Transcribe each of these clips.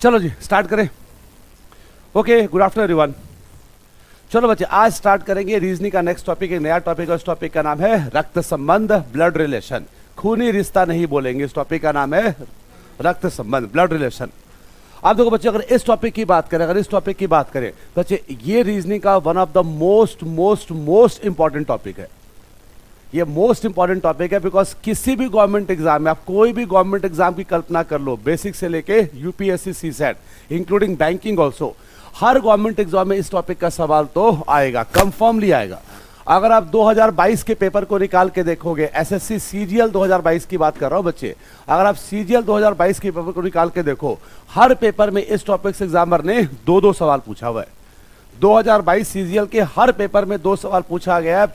चलो जी स्टार्ट करें। Okay, good afternoon everyone. चलो बच्चे, आज स्टार्ट करेंगे रीजनिंग का नेक्स्ट टॉपिक, एक नया टॉपिक है। उस टॉपिक का नाम है रक्त संबंध, ब्लड रिलेशन। खूनी रिश्ता नहीं बोलेंगे, इस टॉपिक का नाम है रक्त संबंध, ब्लड रिलेशन। आप देखो बच्चे, अगर इस टॉपिक की बात करें, बच्चे, ये रीजनिंग का one of the most important topic है। ये मोस्ट इंपॉर्टेंट टॉपिक है बिकॉज किसी भी गवर्नमेंट एग्जाम में, आप कोई भी गवर्नमेंट एग्जाम की कल्पना कर लो, बेसिक से लेके UPSC, CSAT, including banking also, हर गवर्नमेंट एग्जाम में इस टॉपिक का सवाल तो आएगा, कंफर्मली आएगा। अगर आप 2022 के पेपर को निकाल के देखोगे, एसएससी सीजीएल 2022 की बात कर रहा हूं बच्चे, अगर आप सीजीएल 2022 के पेपर को निकाल के देखो, हर पेपर में इस टॉपिक से एग्जामर ने दो सवाल पूछा हुआ है। 2022 सीजीएल के हर पेपर में 2 सवाल पूछा गया है।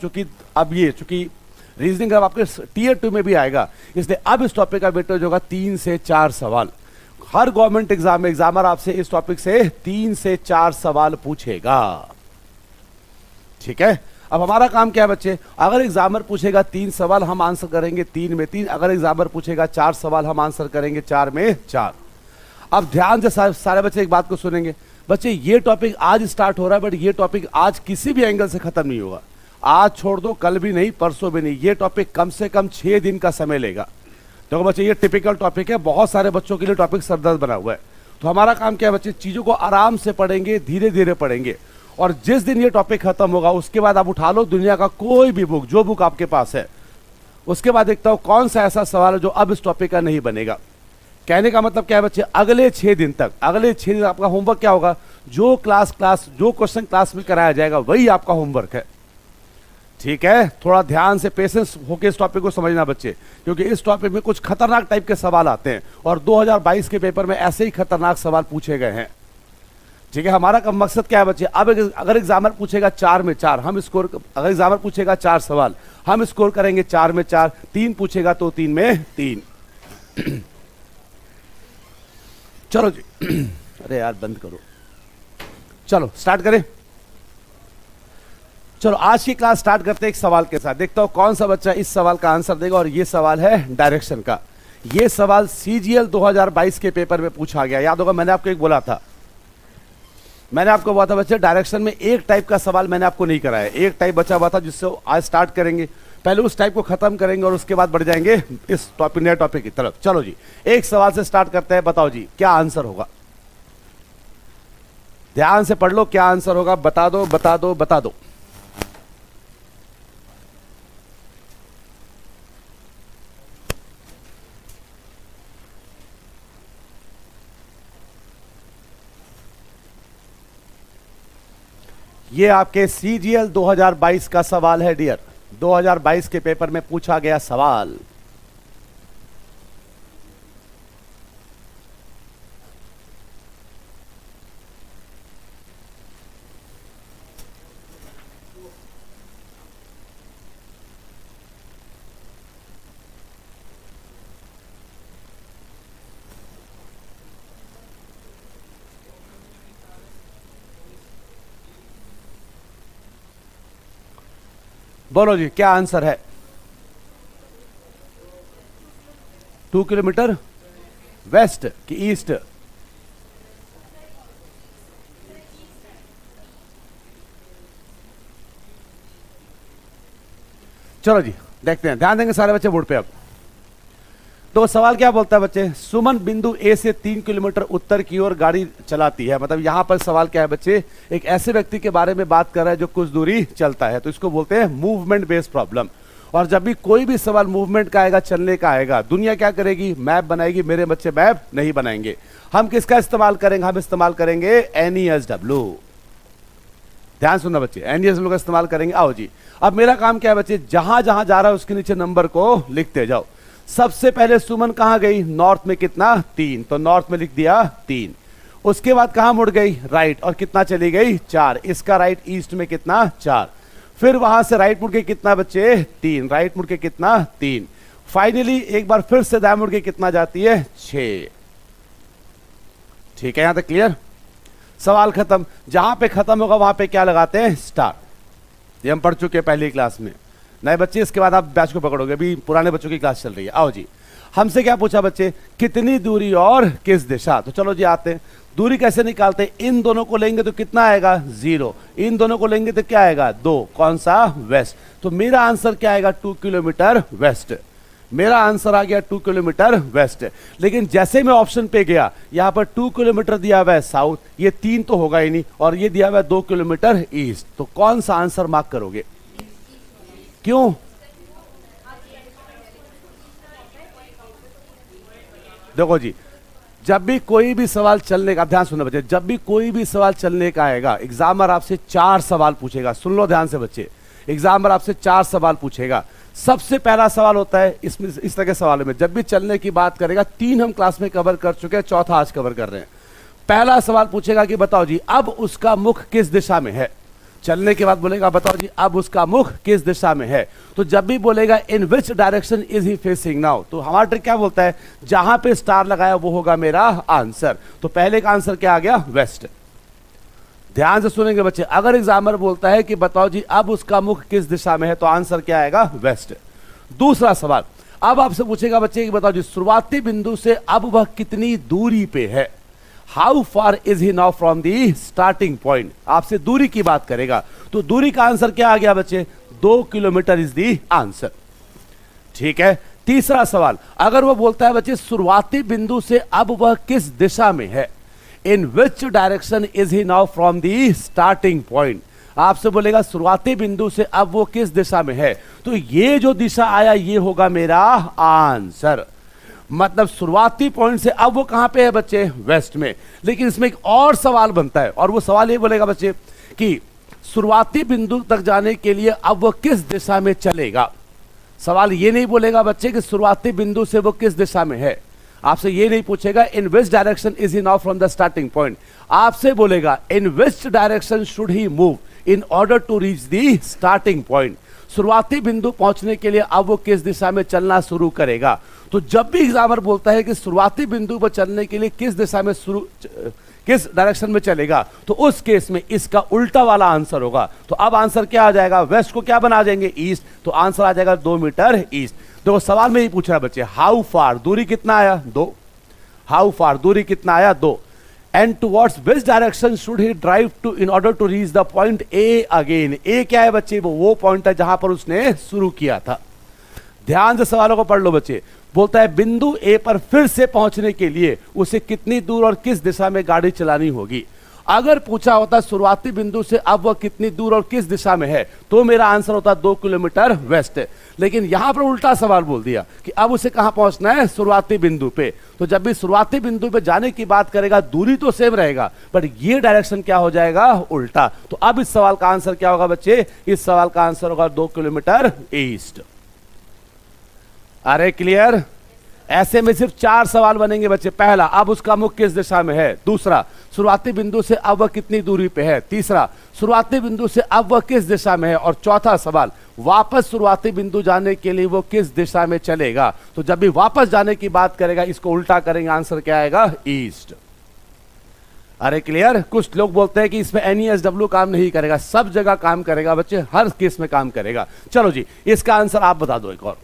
चूंकि रीजनिंग अब आपके टीयर 2 में भी आएगा, इसलिए अब इस टॉपिक का वेटेज होगा 3 से 4 सवाल। हर गवर्नमेंट एग्जाम में एग्जामर आपसे इस टॉपिक से 3 से 4 सवाल पूछेगा। ठीक है, अब हमारा काम क्या है बच्चे, अगर एग्जामर पूछेगा 3 सवाल, हम आंसर करेंगे 3 में 3। अगर एग्जामर पूछेगा 4 सवाल, हम आंसर करेंगे 4 में 4। अब ध्यान से सारे बच्चे एक बात को सुनेंगे। बच्चे, ये टॉपिक आज स्टार्ट हो रहा है, बट ये टॉपिक आज किसी भी एंगल से खत्म नहीं होगा। आज छोड़ दो, कल भी नहीं, परसों भी नहीं, ये टॉपिक कम से कम 6 दिन का समय लेगा। देखो बच्चे, ये टिपिकल टॉपिक है, बहुत सारे बच्चों के लिए टॉपिक सरदर्द बना हुआ है। तो हमारा काम क्या है बच्चे, चीजों को आराम से पढ़ेंगे, धीरे धीरे पढ़ेंगे, और जिस दिन ये टॉपिक खत्म होगा उसके बाद आप उठा लो दुनिया का कोई भी बुक, जो बुक आपके पास है, उसके बाद देखता हूं कौन सा ऐसा सवाल है जो अब इस टॉपिक का नहीं बनेगा। कहने का मतलब क्या है बच्चे, अगले 6 दिन आपका होमवर्क क्या होगा, जो क्वेश्चन क्लास में कराया जाएगा वही आपका होमवर्क है। ठीक है, थोड़ा ध्यान से पेशेंस होकर इस टॉपिक को समझना बच्चे, क्योंकि इस टॉपिक में कुछ खतरनाक टाइप के सवाल आते हैं, और 2022 के पेपर में ऐसे ही खतरनाक सवाल पूछे गए हैं। ठीक है, हमारा का मकसद क्या है बच्चे, अब अगर एग्जामर पूछेगा 4 में 4, अगर एग्जामर पूछेगा 4 सवाल, हम स्कोर करेंगे 4 में 4। 3 पूछेगा तो 3 में 3। चलो जी, अरे यार बंद करो, चलो स्टार्ट करें। चलो आज की क्लास स्टार्ट करते हैं एक सवाल के साथ। देखता हूं कौन सा बच्चा इस सवाल का आंसर देगा, और ये सवाल है डायरेक्शन का। ये सवाल सीजीएल 2022 के पेपर में पूछा गया। याद होगा, मैंने आपको बोला था बच्चे, डायरेक्शन में एक टाइप का सवाल मैंने आपको नहीं कराया, एक टाइप बचा हुआ था जिससे आज स्टार्ट करेंगे। पहले उस टाइप को खत्म करेंगे और उसके बाद बढ़ जाएंगे इस नए टॉपिक की तरफ। चलो जी, एक सवाल से स्टार्ट करते हैं। बताओ जी क्या आंसर होगा, ध्यान से पढ़ लो, क्या आंसर होगा, बता दो। ये आपके सीजीएल 2022 का सवाल है डियर, 2022 के पेपर में पूछा गया सवाल। बोलो जी क्या आंसर है। 2 किलोमीटर वेस्ट कि ईस्ट, चलो जी देखते हैं, ध्यान देंगे सारे बच्चे बोर्ड पे। अब तो सवाल क्या बोलता है बच्चे, सुमन बिंदु ए से 3 किलोमीटर उत्तर की ओर गाड़ी चलाती है। मतलब यहां पर सवाल क्या है बच्चे, एक ऐसे व्यक्ति के बारे में बात कर रहा है जो कुछ दूरी चलता है, तो इसको बोलते हैं मूवमेंट बेस्ड प्रॉब्लम। और जब भी कोई भी सवाल मूवमेंट का आएगा, चलने का आएगा, दुनिया क्या करेगी, मैप बनाएगी। मेरे बच्चे मैप नहीं बनाएंगे, हम किसका इस्तेमाल करेंगे, हम इस्तेमाल करेंगे NESW। ध्यान सुनना बच्चे, NESW का इस्तेमाल करेंगे। आओ जी, अब मेरा काम क्या है बच्चे, जहां जहां जा रहा है उसके नीचे नंबर को लिखते जाओ। सबसे पहले सुमन कहां गई, नॉर्थ में कितना, 3, तो नॉर्थ में लिख दिया 3। उसके बाद कहां मुड़ गई, राइट, और कितना चली गई, 4। इसका राइट ईस्ट में कितना, 4। फिर वहां से राइट मुड़ के कितना बच्चे, 3, राइट मुड़ के कितना, 3। फाइनली एक बार फिर से दाएं मुड़ के कितना जाती है, 6। ठीक है, यहां तक क्लियर, सवाल खत्म। जहां पे खत्म होगा वहां पे क्या लगाते हैं, स्टार। ये हम पढ़ चुके हैं पहली क्लास में। नए बच्चे इसके बाद आप बैच को पकड़ोगे, अभी पुराने बच्चों की क्लास चल रही है। आओ जी, हमसे क्या पूछा बच्चे, कितनी दूरी और किस दिशा। तो चलो जी आते हैं, दूरी कैसे निकालते हैं, इन दोनों को लेंगे तो कितना आएगा 0, इन दोनों को लेंगे तो क्या आएगा 2, कौन सा वेस्ट। तो मेरा आंसर क्या आएगा 2 किलोमीटर वेस्ट, मेरा आंसर आ गया 2 किलोमीटर वेस्ट। लेकिन जैसे मैं ऑप्शन पे गया, यहां पर 2 किलोमीटर दिया हुआ है साउथ, ये 3 तो होगा ही नहीं, और ये दिया हुआ है 2 किलोमीटर ईस्ट, तो कौन सा आंसर मार्क करोगे, क्यों। देखो जी, जब भी कोई भी सवाल चलने का, ध्यान सुनना बच्चे, जब भी कोई भी सवाल चलने का आएगा, एग्जामर आपसे 4 सवाल पूछेगा, सुन लो ध्यान से बच्चे, एग्जामर आपसे 4 सवाल पूछेगा। सबसे पहला सवाल होता है इसमें, इस तरह के सवालों में जब भी चलने की बात करेगा, 3 हम क्लास में कवर कर चुके हैं, चौथा आज कवर कर रहे हैं। पहला सवाल पूछेगा कि बताओ जी अब उसका मुख किस दिशा में है, चलने के बाद बोलेगा बताओ जी अब उसका मुख किस दिशा में है। तो जब भी बोलेगा in which direction is he facing now, तो हमारा ट्रिक क्या बोलता है, जहां पे स्टार लगाया वो होगा मेरा आंसर। तो पहले का आंसर क्या आ गया, वेस्ट। ध्यान से सुनेंगे बच्चे, अगर एग्जामिनर बोलता है कि बताओ जी अब उसका मुख किस दिशा में है, तो आंसर क्या आएगा, वेस्ट। दूसरा सवाल, अब आपसे पूछेगा बच्चे कि बताओ जी शुरुआती बिंदु से अब वह कितनी दूरी पे है, how far is he now from the starting point, आपसे दूरी की बात करेगा। तो दूरी का आंसर क्या आ गया बच्चे, 2 किलोमीटर इज दी आंसर। ठीक है, तीसरा सवाल, अगर वह बोलता है बच्चे शुरुआती बिंदु से अब वह किस दिशा में है, in which direction is he now from the starting point, आपसे बोलेगा शुरुआती बिंदु से अब वो किस दिशा में है, तो ये जो दिशा आया ये होगा मेरा आंसर। मतलब शुरुआती पॉइंट से अब वो कहां पे है बच्चे, वेस्ट में। लेकिन इसमें एक और सवाल बनता है, और वो सवाल ये बोलेगा बच्चे कि शुरुआती बिंदु तक जाने के लिए अब वो किस दिशा में चलेगा। सवाल ये नहीं बोलेगा बच्चे कि शुरुआती बिंदु से वो किस दिशा में है, आपसे ये नहीं पूछेगा in which direction is he now from the starting point, आपसे बोलेगा in which direction should he move in order to reach the starting point, शुरुआती बिंदु पहुंचने के लिए अब वो किस दिशा में चलना शुरू करेगा। तो जब भी एग्जामिनर बोलता है कि शुरुआती बिंदु पर चलने के लिए किस दिशा में किस डायरेक्शन में चलेगा, तो उस केस में इसका उल्टा वाला आंसर होगा। तो अब आंसर क्या आ जाएगा, वेस्ट को क्या बना देंगे, ईस्ट, तो आंसर आ जाएगा 2 मीटर ईस्ट। देखो सवाल में ही पूछ रहा है बच्चे, हाउ फार, दूरी कितना आया 2, हाउ फार दूरी कितना आया 2, and towards which direction should he drive to in order to reach the point A again. A क्या है बच्चे, वो पॉइंट है जहां पर उसने शुरू किया था। ध्यान से सवालों को पढ़ लो बच्चे, बोलता है बिंदु ए पर फिर से पहुंचने के लिए उसे कितनी दूर और किस दिशा में गाड़ी चलानी होगी। अगर पूछा होता शुरुआती बिंदु से अब वह कितनी दूर और किस दिशा में है, तो मेरा आंसर होता 2 किलोमीटर वेस्ट। लेकिन यहां पर उल्टा सवाल बोल दिया कि अब उसे कहां पहुंचना है, शुरुआती बिंदु पे। तो जब भी शुरुआती बिंदु पे जाने की बात करेगा, दूरी तो सेम रहेगा, बट ये डायरेक्शन क्या हो जाएगा, उल्टा। तो अब इस सवाल का आंसर क्या होगा बच्चे, इस सवाल का आंसर होगा 2 किलोमीटर ईस्ट। अरे क्लियर, ऐसे में सिर्फ 4 सवाल बनेंगे बच्चे। पहला, अब उसका मुख किस दिशा में है। दूसरा, शुरुआती बिंदु से अब वह कितनी दूरी पे है। तीसरा, शुरुआती बिंदु से अब वह किस दिशा में है। और चौथा सवाल, वापस शुरुआती बिंदु जाने के लिए वो किस दिशा में चलेगा। तो जब भी वापस जाने की बात करेगा, इसको उल्टा करेंगे, आंसर क्या आएगा, ईस्ट। अरे क्लियर, कुछ लोग बोलते हैं कि इसमें NESW काम नहीं करेगा, सब जगह काम करेगा बच्चे, हर केस में काम करेगा। चलो जी, इसका आंसर आप बता दो एक और,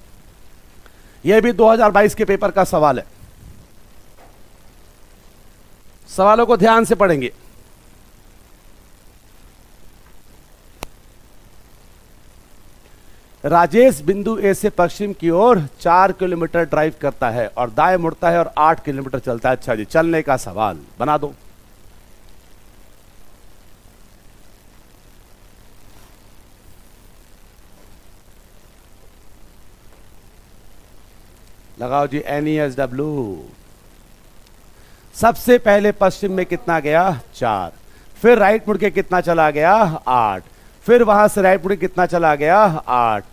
यह भी 2022 के पेपर का सवाल है। सवालों को ध्यान से पढ़ेंगे। राजेश बिंदु ए से पश्चिम की ओर 4 किलोमीटर ड्राइव करता है और दाएं मुड़ता है और 8 किलोमीटर चलता है। अच्छा जी, चलने का सवाल बना दो। लगाओ जी NESW। सबसे पहले पश्चिम में कितना गया, 4, फिर राइट मुड़ के कितना चला गया, 8, फिर वहां से राइट मुड़ के कितना चला गया, 8,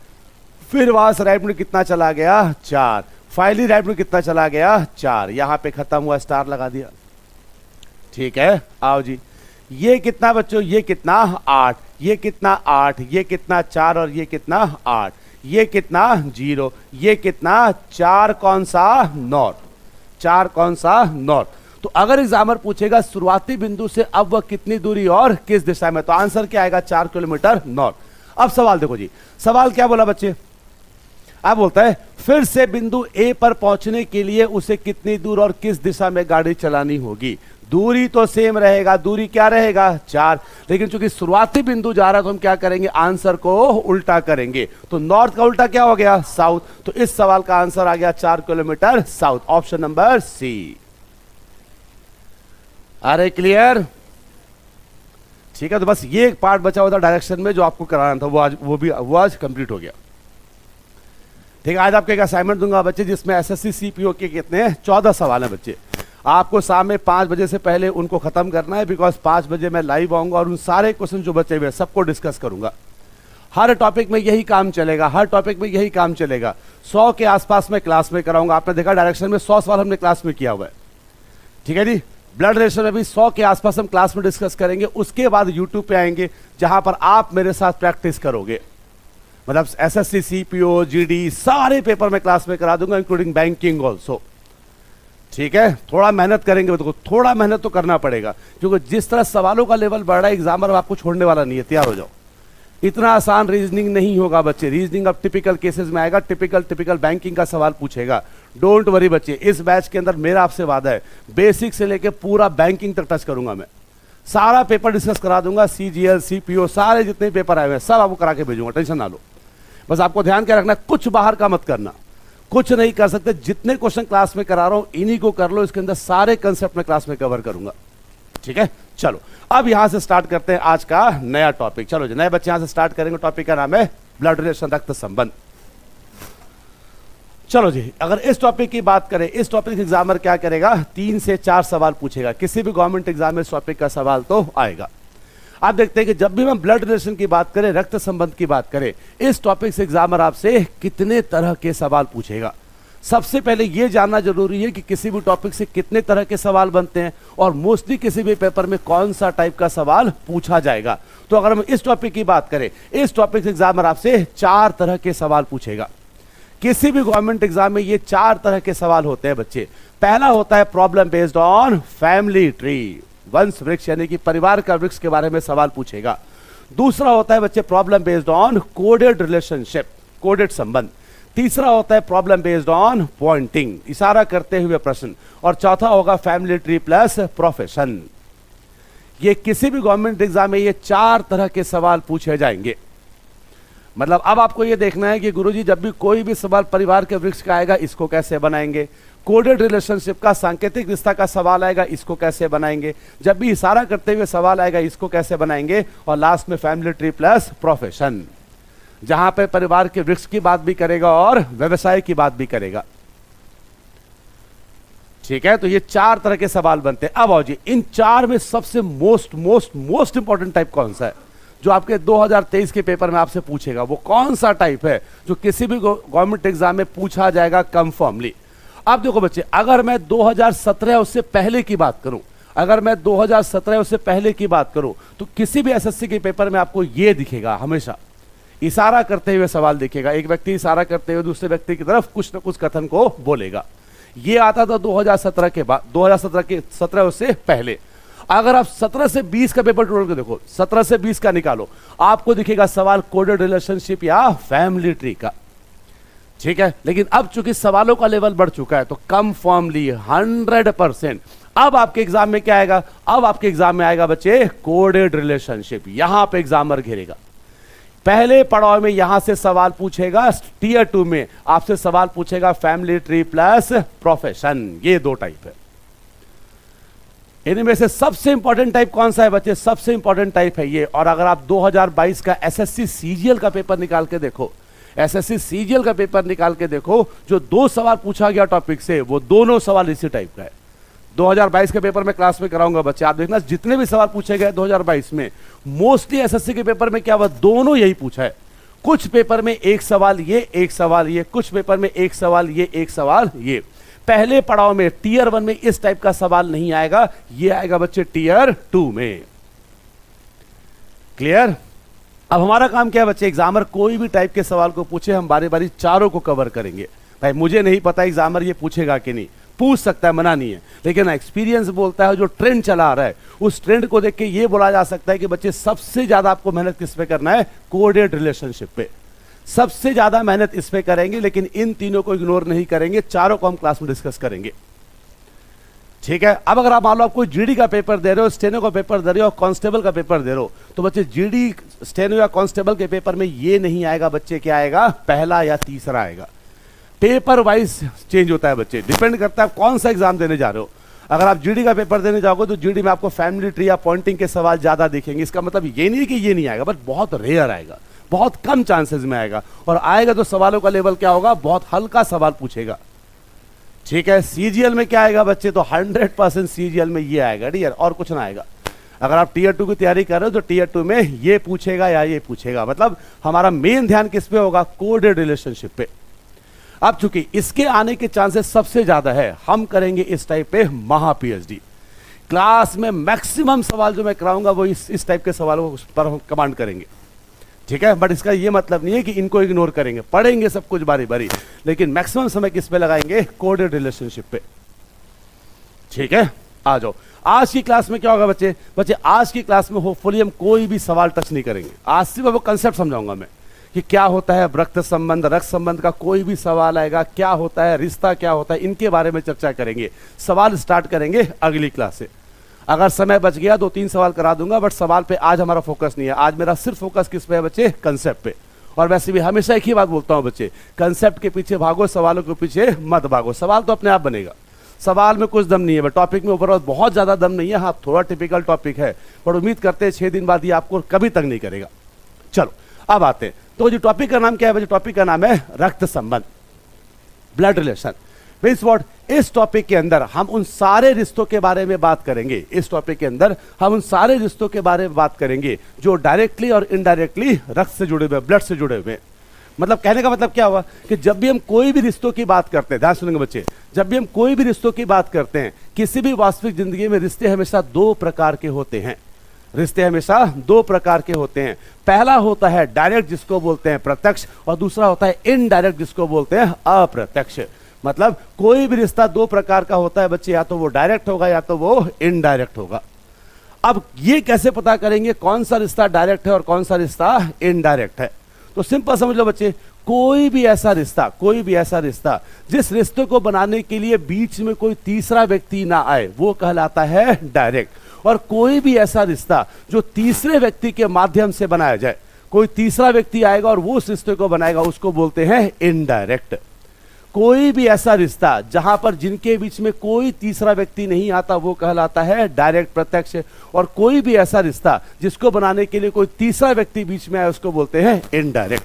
फिर वहां से राइट मुड़ के कितना चला गया, 4, फाइनली राइट मुड़ के कितना चला गया, 4। यहां पे खत्म हुआ, स्टार लगा दिया। ठीक है, आओ जी, ये कितना बच्चों, ये कितना 8, ये कितना 8, ये कितना 4 और ये कितना 8, ये कितना 0, ये कितना 4 कौन सा, नॉर्थ, 4 कौन सा, नॉर्थ। तो अगर एग्जामिनर पूछेगा शुरुआती बिंदु से अब वह कितनी दूरी और किस दिशा में, तो आंसर क्या आएगा, 4 किलोमीटर नॉर्थ। अब सवाल देखो जी, सवाल क्या बोला बच्चे, अब बोलता है फिर से बिंदु ए पर पहुंचने के लिए उसे कितनी दूर और किस दिशा में गाड़ी चलानी होगी। दूरी तो सेम रहेगा, दूरी क्या रहेगा 4, लेकिन चूंकि शुरुआती बिंदु जा रहा है तो हम क्या करेंगे, आंसर को उल्टा करेंगे। तो नॉर्थ का उल्टा क्या हो गया, साउथ। तो इस सवाल का आंसर आ गया 4 kilometre south, option number C. अरे क्लियर, ठीक है। तो बस ये एक पार्ट बचा हुआ था डायरेक्शन में जो आपको कराना था, वो आज कंप्लीट हो गया। ठीक है, आज आपको एक असाइनमेंट दूंगा बच्चे जिसमें एसएससी सीपीओ के कितने हैं, 14 सवाल हैं बच्चे। आपको शाम में 5 बजे से पहले उनको खत्म करना है, बिकॉज 5 बजे मैं लाइव आऊंगा और उन सारे क्वेश्चन जो बचे हुए सबको डिस्कस करूंगा। हर टॉपिक में यही काम चलेगा, हर टॉपिक में यही काम चलेगा। 100 के आसपास में क्लास में कराऊंगा। आपने देखा डायरेक्शन में 100 सवाल हमने क्लास में किया हुआ है, ठीक है जी। ब्लड रिलेशन में भी 100 के आसपास हम क्लास में डिस्कस करेंगे। उसके बाद यूट्यूब पे आएंगे जहां पर आप मेरे साथ प्रैक्टिस करोगे। मतलब एसएससी सीपीओ जीडी सारे पेपर में क्लास में करा दूंगा, इंक्लूडिंग बैंकिंग ऑल्सो, ठीक है। थोड़ा मेहनत करेंगे, तो थोड़ा मेहनत तो करना पड़ेगा, क्योंकि जिस तरह सवालों का लेवल बढ़ रहा है एग्जामर आपको छोड़ने वाला नहीं है, तैयार हो जाओ। इतना आसान रीजनिंग नहीं होगा बच्चे, रीजनिंग अब टिपिकल केसेस में आएगा, टिपिकल बैंकिंग का सवाल पूछेगा। डोंट वरी बच्चे, इस बैच के अंदर मेरा आपसे वादा है बेसिक से लेके पूरा बैंकिंग तक टच करूंगा मैं। सारा पेपर डिस्कस करा दूंगा, सीजीएल सीपीओ सारे जितने पेपर आए हुए हैं सब आपको करा के भेजूंगा, टेंशन ना लो। बस आपको ध्यान क्या रखना, कुछ बाहर का मत करना, कुछ नहीं कर सकते। जितने क्वेश्चन क्लास में करा रहा हूं इन्हीं को कर लो, इसके अंदर सारे कंसेप्ट में क्लास में कवर करूंगा, ठीक है। चलो अब यहां से स्टार्ट करते हैं आज का नया टॉपिक। चलो जी नए बच्चे यहां से स्टार्ट करेंगे। टॉपिक का नाम है ब्लड रिलेशन, रक्त संबंध। चलो जी, अगर इस टॉपिक की बात करें, इस टॉपिक एग्जामर क्या करेगा, 3 से 4 सवाल पूछेगा। किसी भी गवर्नमेंट एग्जाम में इस टॉपिक का सवाल तो आएगा। आप देखते हैं कि जब भी हम ब्लड रिलेशन की बात करें, रक्त संबंध की बात करें, इस टॉपिक से एग्जामर आपसे कितने तरह के सवाल पूछेगा। सबसे पहले यह जानना जरूरी है कि किसी भी टॉपिक से कितने तरह के सवाल बनते हैं और मोस्टली किसी भी पेपर में कौन सा टाइप का सवाल पूछा जाएगा। तो अगर हम इस टॉपिक की बात करें, इस टॉपिक से एग्जामर आपसे 4 तरह के सवाल पूछेगा। किसी भी गवर्नमेंट एग्जाम में ये 4 तरह के सवाल होते हैं बच्चे। पहला होता है problem based on family tree, वंश वृक्ष यानी कि परिवार का वृक्ष के बारे में सवाल पूछेगा। दूसरा होता है बच्चे problem based on coded relationship, coded संबंध। तीसरा होता है प्रॉब्लम बेस्ड ऑन पॉइंटिंग, इशारा करते हुए प्रश्न। और चौथा होगा फैमिली ट्री प्लस प्रोफेशन। ये किसी भी गवर्नमेंट एग्जाम में ये 4 तरह के सवाल पूछे जाएंगे। मतलब अब आपको ये देखना है कि गुरुजी जब भी कोई भी सवाल परिवार के वृक्ष का आएगा इसको कैसे बनाएंगे, कोडेड रिलेशनशिप का सांकेतिक रिश्ता का सवाल आएगा इसको कैसे बनाएंगे, जब भी इशारा करते हुए सवाल आएगा इसको कैसे बनाएंगे, और लास्ट में फैमिली ट्री प्लस प्रोफेशन जहां पे परिवार के वृक्ष की बात भी करेगा और व्यवसाय की बात भी करेगा, ठीक है। तो ये 4 तरह के सवाल बनते हैं। अब आओ जी, इन 4 में सबसे मोस्ट इंपॉर्टेंट टाइप कौन सा है जो आपके 2023 के पेपर में आपसे पूछेगा, वो कौन सा टाइप है जो किसी भी गवर्नमेंट एग्जाम में पूछा जाएगा कंफर्मली। अब देखो बच्चे, अगर मैं 2017 उससे पहले की बात करूं, अगर मैं 2017 उससे पहले की बात करूं तो किसी भी एसएससी के पेपर में आपको यह दिखेगा, हमेशा इशारा करते हुए सवाल दिखेगा। एक व्यक्ति इशारा करते हुए दूसरे व्यक्ति की तरफ कुछ न कुछ कथन को बोलेगा। यह आता था 2017 के बाद, 2017 उससे पहले। अगर आप 17 से 20 का पेपर जोड़ के देखो, 17 से 20 का निकालो, आपको दिखेगा सवाल कोडेड रिलेशनशिप या फैमिली ट्री का, ठीक है। लेकिन अब चूंकि सवालों का लेवल बढ़ चुका है तो कंफर्मली 100% अब आपके एग्जाम में क्या आएगा, अब आपके एग्जाम में आएगा बच्चे कोडेड रिलेशनशिप। यहां पे एग्जामर घेरेगा। पहले पड़ाव में यहां से सवाल पूछेगा, टीयर 2 में आपसे सवाल पूछेगा फैमिली ट्री प्लस प्रोफेशन। ये 2 टाइप है। इनमें से सबसे इंपॉर्टेंट टाइप कौन सा है बच्चे, सबसे इंपॉर्टेंट टाइप है ये। और अगर आप 2022 का एसएससी सीजीएल का पेपर निकाल के देखो, एसएससी सीजीएल का पेपर निकाल के देखो, जो 2 सवाल पूछा गया टॉपिक से वो दोनों सवाल इसी टाइप का है। 2022 के पेपर में क्लास में कराऊंगा बच्चे, आप देखना जितने भी सवाल पूछे गए 2022 में, मोस्टली एसएससी के पेपर में क्या हुआ, दोनों यही पूछा है। कुछ पेपर में एक सवाल ये, एक सवाल ये, कुछ पेपर में एक सवाल ये, एक सवाल ये। पहले पड़ाव में टीयर 1 में इस टाइप का सवाल नहीं आएगा, ये आएगा बच्चे टीयर 2 में। क्लियर। अब हमारा काम क्या है बच्चे, एग्जामर कोई भी टाइप के सवाल को पूछे, हम बारी बारी चारों को कवर करेंगे। भाई मुझे नहीं पता एग्जामर ये पूछेगा कि नहीं, पूछ सकता है, मना नहीं है, लेकिन एक्सपीरियंस बोलता है जो ट्रेंड चला आ रहा है उस ट्रेंड को देख के ये बोला जा सकता है कि बच्चे सबसे ज्यादा आपको मेहनत किस पे करना है, कोडेड रिलेशनशिप पे। सबसे ज्यादा मेहनत इस पे करेंगे, लेकिन इन तीनों को इग्नोर नहीं करेंगे, चारों को हम क्लास में डिस्कस करेंगे। ठीक है। अब अगर आप मान लो आप कोई जीडी का पेपर दे रहे हो, स्टेनो का पेपर दे रहे हो, कांस्टेबल का पेपर दे रहे हो, तो बच्चे जीडी, स्टेनो या कांस्टेबल के पेपर में ये नहीं आएगा बच्चे, क्या आएगा, पहला या तीसरा आएगा। पेपर वाइज चेंज होता है बच्चे, डिपेंड करता है कौन सा एग्जाम देने जा रहे हो। अगर आप जीडी का पेपर देने जाओगे तो जीडी में आपको फैमिली ट्री या पॉइंटिंग के सवाल ज्यादा दिखेंगे। इसका मतलब ये नहीं कि ये नहीं आएगा, बट बहुत रेयर आएगा, बहुत कम चांसेस में आएगा, और आएगा तो सवालों का लेवल क्या होगा, बहुत हल्का सवाल पूछेगा। ठीक है। सीजीएल में क्या आएगा बच्चे, तो 100% सीजीएल में ये आएगा डियर, और कुछ ना आएगा। अगर आप टीयर 2 की तैयारी कर रहे हो तो टीयर 2 में ये पूछेगा या ये पूछेगा, मतलब हमारा मेन ध्यान किस पे होगा, कोडेड रिलेशनशिप पे। अब चूंकि इसके आने के चांसेस सबसे ज्यादा है, हम करेंगे इस टाइप पे महा पीएचडी। क्लास में मैक्सिमम सवाल जो मैं कराऊंगा वो इस टाइप के सवालों पर हम कमांड करेंगे। ठीक है। बट इसका ये मतलब नहीं है कि इनको इग्नोर करेंगे, पढ़ेंगे सब कुछ बारी बारी, लेकिन मैक्सिमम समय किस पे लगाएंगे, कोडेड रिलेशनशिप पे। ठीक है। आ जाओ, आज की क्लास में क्या होगा बच्चे, आज की क्लास में होपफुली हम कोई भी सवाल टच नहीं करेंगे। आज सिर्फ वो कंसेप्ट समझाऊंगा मैं कि क्या होता है रक्त संबंध, रक्त संबंध का कोई भी सवाल आएगा, क्या होता है रिश्ता, क्या होता है, इनके बारे में चर्चा करेंगे। सवाल स्टार्ट करेंगे अगली क्लास से। अगर समय बच गया 2-3 सवाल करा दूंगा, बट सवाल पे आज हमारा फोकस नहीं है। आज मेरा सिर्फ फोकस किस पे है बच्चे, कंसेप्ट पे। और वैसे भी हमेशा एक ही बात बोलता हूं बच्चे, कंसेप्ट के पीछे भागो, सवालों के पीछे मत भागो। सवाल तो अपने आप बनेगा, सवाल में कुछ दम नहीं है, टॉपिक में ओवरऑल बहुत ज्यादा दम नहीं है। हाँ, थोड़ा टिपिकल टॉपिक है, पर उम्मीद करते हैं 6 दिन बाद ये आपको कभी तंग नहीं करेगा। चलो अब आते हैं, तो जो टॉपिक का नाम क्या है बच्चे, टॉपिक का नाम है रक्त संबंध, ब्लड रिलेशन। मीन्स व्हाट, इस टॉपिक के अंदर हम उन सारे रिश्तों के बारे में बात करेंगे। इस टॉपिक के अंदर हम उन सारे रिश्तों के बारे में बात करेंगे जो डायरेक्टली और इनडायरेक्टली रक्त से जुड़े हुए, ब्लड से जुड़े हुए। मतलब कहने का मतलब क्या हुआ कि जब भी हम कोई भी रिश्तों की बात करते हैं, ध्यान सुनेंगे बच्चे, जब भी हम कोई भी रिश्तों की बात करते हैं, किसी भी वास्तविक जिंदगी में रिश्ते हमेशा 2 प्रकार के होते हैं। रिश्ते हमेशा 2 प्रकार के होते हैं। पहला होता है डायरेक्ट, जिसको बोलते हैं प्रत्यक्ष, और दूसरा होता है इनडायरेक्ट, जिसको बोलते हैं अप्रत्यक्ष। मतलब कोई भी रिश्ता 2 प्रकार का होता है बच्चे, या तो वो डायरेक्ट होगा या तो वो इनडायरेक्ट होगा। अब ये कैसे पता करेंगे कौन सा रिश्ता डायरेक्ट है और कौन सा रिश्ता इनडायरेक्ट है, तो सिंपल समझ लो बच्चे, कोई भी ऐसा रिश्ता जिस रिश्ते को बनाने के लिए बीच में कोई तीसरा व्यक्ति ना आए, वो कहलाता है डायरेक्ट। और कोई भी ऐसा रिश्ता जो तीसरे व्यक्ति के माध्यम से बनाया जाए, कोई तीसरा व्यक्ति आएगा और वो उस रिश्ते को बनाएगा, उसको बोलते हैं इनडायरेक्ट। कोई भी ऐसा रिश्ता जहां पर जिनके बीच में कोई तीसरा व्यक्ति नहीं आता, वो कहलाता है डायरेक्ट, प्रत्यक्ष। और कोई भी ऐसा रिश्ता जिसको बनाने के लिए कोई तीसरा व्यक्ति बीच में आए, उसको बोलते हैं इनडायरेक्ट।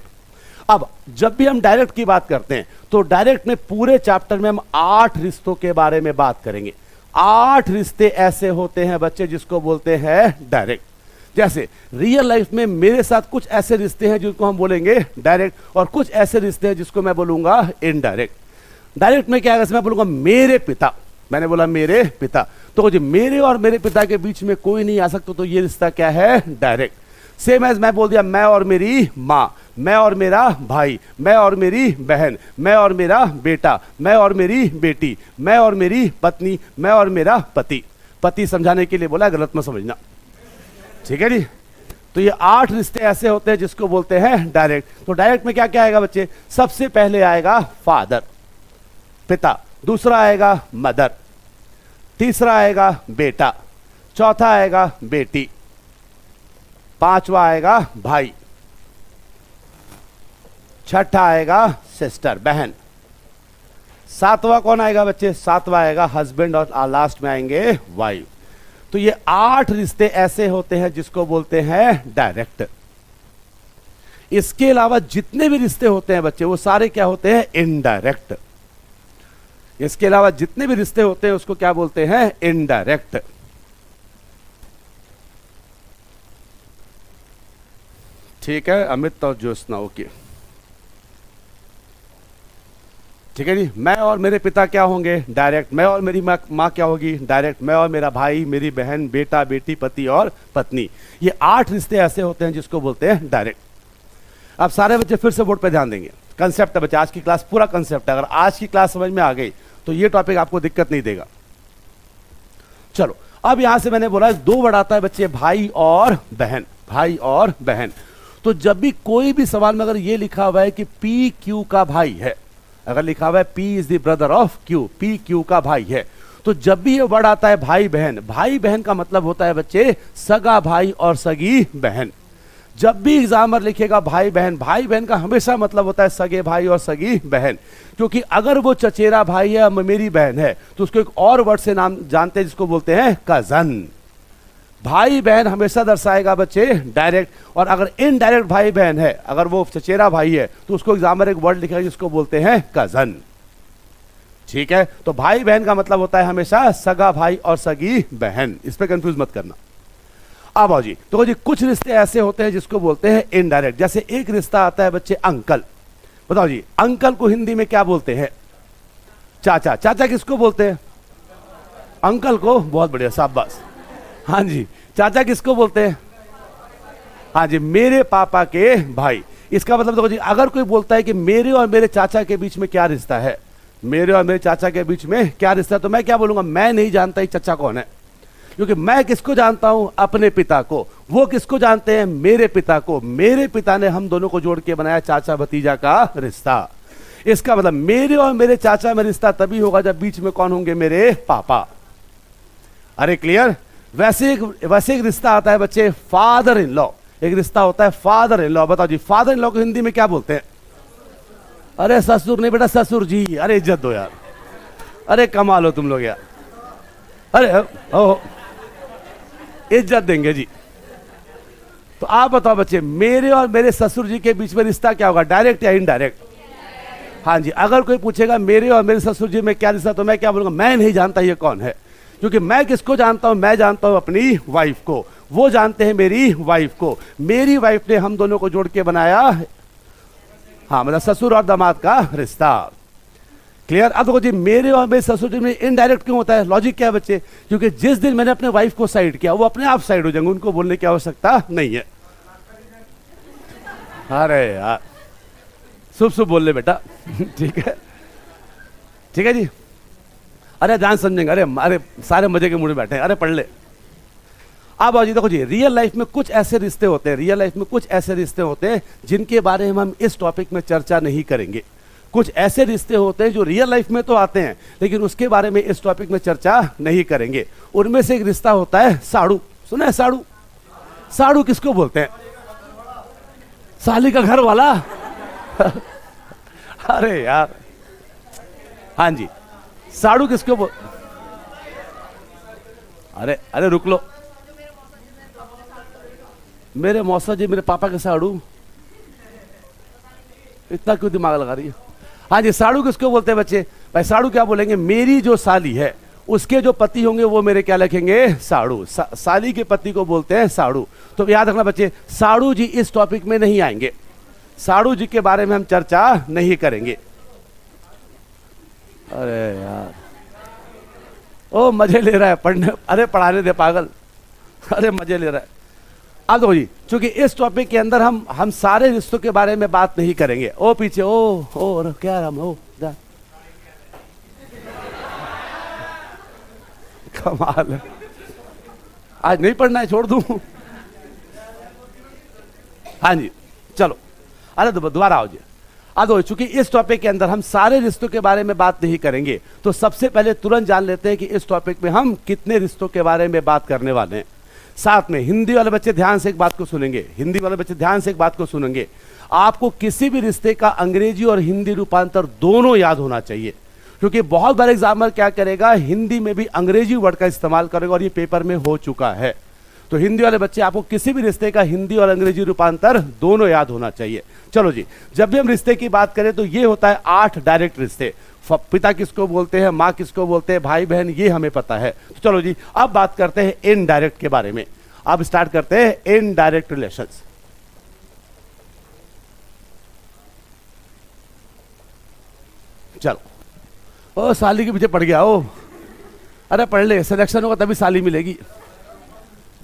अब जब भी हम डायरेक्ट की बात करते हैं तो डायरेक्ट में पूरे चैप्टर में हम 8 रिश्तों के बारे में बात करेंगे। 8 रिश्ते ऐसे होते हैं बच्चे जिसको बोलते हैं डायरेक्ट। जैसे रियल लाइफ में मेरे साथ कुछ ऐसे रिश्ते हैं जिनको हम बोलेंगे डायरेक्ट, और कुछ ऐसे रिश्ते हैं जिसको मैं बोलूंगा इनडायरेक्ट। डायरेक्ट में क्या है, मैं बोलूंगा मेरे पिता, मैंने बोला मेरे पिता, तो जो मेरे और मेरे पिता के बीच में कोई नहीं आ सकता, तो ये रिश्ता क्या है, डायरेक्ट। सेम एज मैं बोल दिया मैं और मेरी माँ, मैं और मेरा भाई, मैं और मेरी बहन, मैं और मेरा बेटा, मैं और मेरी बेटी, मैं और मेरी पत्नी, मैं और मेरा पति। पति समझाने के लिए बोला, गलत मत समझना, ठीक है जी। तो ये 8 रिश्ते ऐसे होते हैं जिसको बोलते हैं डायरेक्ट। तो डायरेक्ट में क्या क्या आएगा बच्चे, सबसे पहले आएगा फादर, पिता, दूसरा आएगा मदर, तीसरा आएगा बेटा, चौथा आएगा बेटी, 5वां आएगा भाई, 6ठा आएगा सिस्टर, बहन, 7वां कौन आएगा बच्चे, 7वां आएगा हस्बैंड, और लास्ट में आएंगे वाइफ। तो ये 8 रिश्ते ऐसे होते हैं जिसको बोलते हैं डायरेक्ट। इसके अलावा जितने भी रिश्ते होते हैं बच्चे, वो सारे क्या होते हैं, इनडायरेक्ट। इसके अलावा जितने भी रिश्ते होते हैं उसको क्या बोलते हैं, इनडायरेक्ट। ठीक है अमित और ज्योत्सना, ओके ठीक है जी। मैं और मेरे पिता क्या होंगे, डायरेक्ट। मैं और मेरी माँ क्या होगी, डायरेक्ट। मैं और मेरा भाई, मेरी बहन, बेटा, बेटी, पति और पत्नी। ये 8 रिश्ते ऐसे होते हैं जिसको बोलते हैं डायरेक्ट। अब सारे बच्चे फिर से बोर्ड पे ध्यान देंगे, कंसेप्ट है बच्चे, आज की क्लास पूरा कंसेप्ट है। अगर आज की क्लास समझ में आ गई तो ये टॉपिक आपको दिक्कत नहीं देगा। चलो अब यहां से मैंने बोला 2 वर्ड आता है बच्चे, भाई और बहन, भाई और बहन। तो जब भी कोई भी सवाल में अगर ये लिखा हुआ है कि पी क्यू का भाई है, अगर लिखा हुआ है P is the brother of Q, P Q का भाई है, तो जब भी ये वर्ड आता है भाई बहन, भाई बहन का मतलब होता है बच्चे सगा भाई और सगी बहन। जब भी एग्जामर लिखेगा भाई बहन, भाई बहन का हमेशा मतलब होता है सगे भाई और सगी बहन, क्योंकि अगर वो चचेरा भाई है, मेरी बहन है, तो उसको एक और वर्ड से नाम जानते हैं जिसको बोलते हैं कजन। भाई बहन हमेशा दर्शाएगा बच्चे डायरेक्ट, और अगर इनडायरेक्ट भाई बहन है, अगर वो चचेरा भाई है, तो उसको एग्जामर एक वर्ड लिखेगा जिसको बोलते हैं कजन। ठीक है, तो भाई बहन का मतलब होता है हमेशा सगा भाई और सगी बहन, इस पे कंफ्यूज मत करना। अब आओ जी, तो जी कुछ रिश्ते ऐसे होते हैं जिसको बोलते हैं इनडायरेक्ट। जैसे एक रिश्ता आता है बच्चे अंकल, बताओ जी अंकल को हिंदी में क्या बोलते हैं? चाचा। चाचा किसको बोलते हैं? अंकल को। बहुत बढ़िया, शाबाश। हाँ जी, चाचा किसको बोलते हैं? हाँ जी, मेरे पापा के भाई। इसका मतलब देखो जी, अगर कोई बोलता है कि मेरे और मेरे चाचा के बीच में क्या रिश्ता है, मेरे और मेरे चाचा के बीच में क्या रिश्ता है, तो मैं क्या बोलूंगा? मैं नहीं जानता ये चाचा कौन है, क्योंकि मैं किसको जानता हूं? अपने पिता को। वो किसको जानते हैं? मेरे पिता को। मेरे पिता ने हम दोनों को जोड़ के बनाया चाचा भतीजा का रिश्ता। इसका मतलब मेरे और मेरे चाचा में रिश्ता तभी होगा जब बीच में कौन होंगे? मेरे पापा। अरे क्लियर? वैसे एक रिश्ता आता है बच्चे फादर इन लॉ, एक रिश्ता होता है फादर इन लॉ। बताओ जी फादर इन लॉ को हिंदी में क्या बोलते हैं? अरे ससुर नहीं बेटा, ससुर जी। अरे इज्जत दो यार, अरे कमाल हो तुम लोग यार, अरे ओ इज्जत देंगे जी। तो आप बताओ बच्चे, मेरे और मेरे ससुर जी के बीच में रिश्ता क्या होगा? डायरेक्ट या इनडायरेक्ट? हाँ जी, अगर कोई पूछेगा मेरे और मेरे ससुर जी में क्या रिश्ता, तो मैं क्या बोलूंगा? मैं नहीं जानता ये कौन है, क्योंकि मैं किसको जानता हूं? मैं जानता हूं अपनी वाइफ को, वो जानते हैं मेरी वाइफ को। मेरी वाइफ ने हम दोनों को जोड़ के बनाया, हाँ मतलब ससुर और दामाद का रिश्ता। क्लियर? अब देखो जी, मेरे और मेरे ससुर जी में इनडायरेक्ट क्यों होता है? लॉजिक क्या है बच्चे? क्योंकि जिस दिन मैंने अपने वाइफ को साइड किया, वो अपने आप साइड हो जाएंगे, उनको बोलने की आवश्यकता नहीं है। अरे यार शुभ शुभ बोल ले बेटा। ठीक है, ठीक है जी। अरे ध्यान समझेंगे, अरे सारे मजे के मूड में बैठे हैं, अरे पढ़ ले। अब आओ जी, देखो जी, रियल लाइफ में कुछ ऐसे रिश्ते होते हैं, रियल लाइफ में कुछ ऐसे रिश्ते होते हैं जिनके बारे में हम इस टॉपिक में चर्चा नहीं करेंगे। कुछ ऐसे रिश्ते होते हैं जो रियल लाइफ में तो आते हैं, लेकिन उसके बारे में इस टॉपिक में चर्चा नहीं करेंगे। उनमें से एक रिश्ता होता है साड़ू। सुना है साड़ू? साड़ू किसको बोलते हैं? साली का घर वाला। अरे यार, हाँ जी, साड़ू किसको बोल, अरे रुक लो, मेरे मौसा जी मेरे पापा के साड़ू, इतना क्यों दिमाग लगा रही है? हाँ जी, साड़ू किसको बोलते हैं बच्चे? भाई साड़ू क्या बोलेंगे? मेरी जो साली है उसके जो पति होंगे वो मेरे क्या लिखेंगे? साड़ू। साली के पति को बोलते हैं साड़ू। तो याद रखना बच्चे, साड़ू जी इस टॉपिक में नहीं आएंगे, साड़ू जी के बारे में हम चर्चा नहीं करेंगे। अरे यार, ओ मजे ले रहा है पढ़ने, अरे पढ़ाने दे पागल, अरे मजे ले रहा है। अब देखो जी, चूंकि इस टॉपिक के अंदर हम सारे रिश्तों के बारे में बात नहीं करेंगे। ओ पीछे ओ क्या राम हो जा, कमाल है। आज नहीं पढ़ना है, छोड़ दूं? हाँ जी चलो, अरे दोबारा आओ जी। अब चूंकि इस टॉपिक के अंदर हम सारे रिश्तों के बारे में बात नहीं करेंगे, तो सबसे पहले तुरंत जान लेते हैं कि इस टॉपिक में हम कितने रिश्तों के बारे में बात करने वाले हैं। साथ में हिंदी वाले बच्चे ध्यान से एक बात को सुनेंगे, हिंदी वाले बच्चे ध्यान से एक बात को सुनेंगे। आपको किसी भी रिश्ते का अंग्रेजी और हिंदी रूपांतर दोनों याद होना चाहिए, क्योंकि बहुत बार एग्जामिनर क्या करेगा, हिंदी में भी अंग्रेजी वर्ड का इस्तेमाल करेगा, और ये पेपर में हो चुका है। तो हिंदी वाले बच्चे, आपको किसी भी रिश्ते का हिंदी और अंग्रेजी रूपांतर दोनों याद होना चाहिए। चलो जी, जब भी हम रिश्ते की बात करें तो ये होता है 8 डायरेक्ट रिश्ते। पिता किसको बोलते हैं, माँ किसको बोलते हैं, भाई बहन, ये हमें पता है। तो चलो जी, अब बात करते हैं इनडायरेक्ट के बारे में। अब स्टार्ट करते हैं इनडायरेक्ट रिलेशंस। चलो, ओ साली के पीछे पड़ गया ओ, अरे पढ़ ले, सिलेक्शन होगा तभी साली मिलेगी,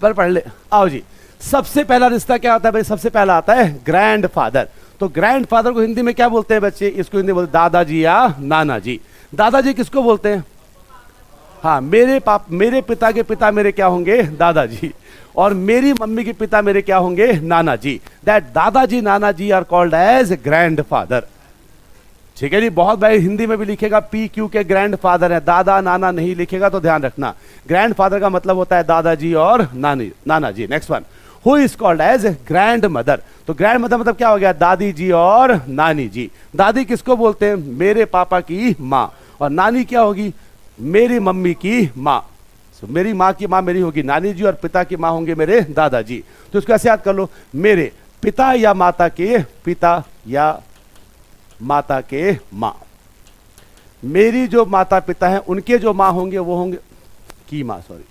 पर पढ़ ले। आओ जी, सबसे पहला रिश्ता क्या होता है भाई? सबसे पहला आता है ग्रैंड फादर। तो ग्रैंड फादर को हिंदी में क्या बोलते हैं बच्चे? इसको हिंदी बोलते दादाजी या नाना जी। दादाजी किसको बोलते हैं? हाँ, मेरे पिता के पिता मेरे क्या होंगे, दादाजी, और मेरी मम्मी के पिता मेरे क्या होंगे, नाना जी। दैट दादाजी नाना जी आर कॉल्ड एज ग्रैंडफादर। ठीक है जी, बहुत भाई हिंदी में भी लिखेगा पी क्यू के ग्रैंडफादर है, दादा नाना नहीं लिखेगा तो ध्यान रखना। ग्रैंडफादर का मतलब होता है दादाजी और नाना जी। Next one, who is called as grandmother. तो ग्रैंड मदर मतलब क्या हो गया, दादी जी और नानी जी। दादी किसको बोलते हैं, मेरे पापा की माँ, और नानी क्या होगी, मेरी मम्मी की माँ। मेरी माँ की माँ मेरी होगी नानी जी, और पिता की माँ होंगे मेरे दादाजी। तो इसको ऐसे याद कर लो, मेरे पिता या माता के पिता या माता के माँ। मेरी जो माता पिता हैं उनके जो माँ होंगे वो होंगे की माँ, सॉरी,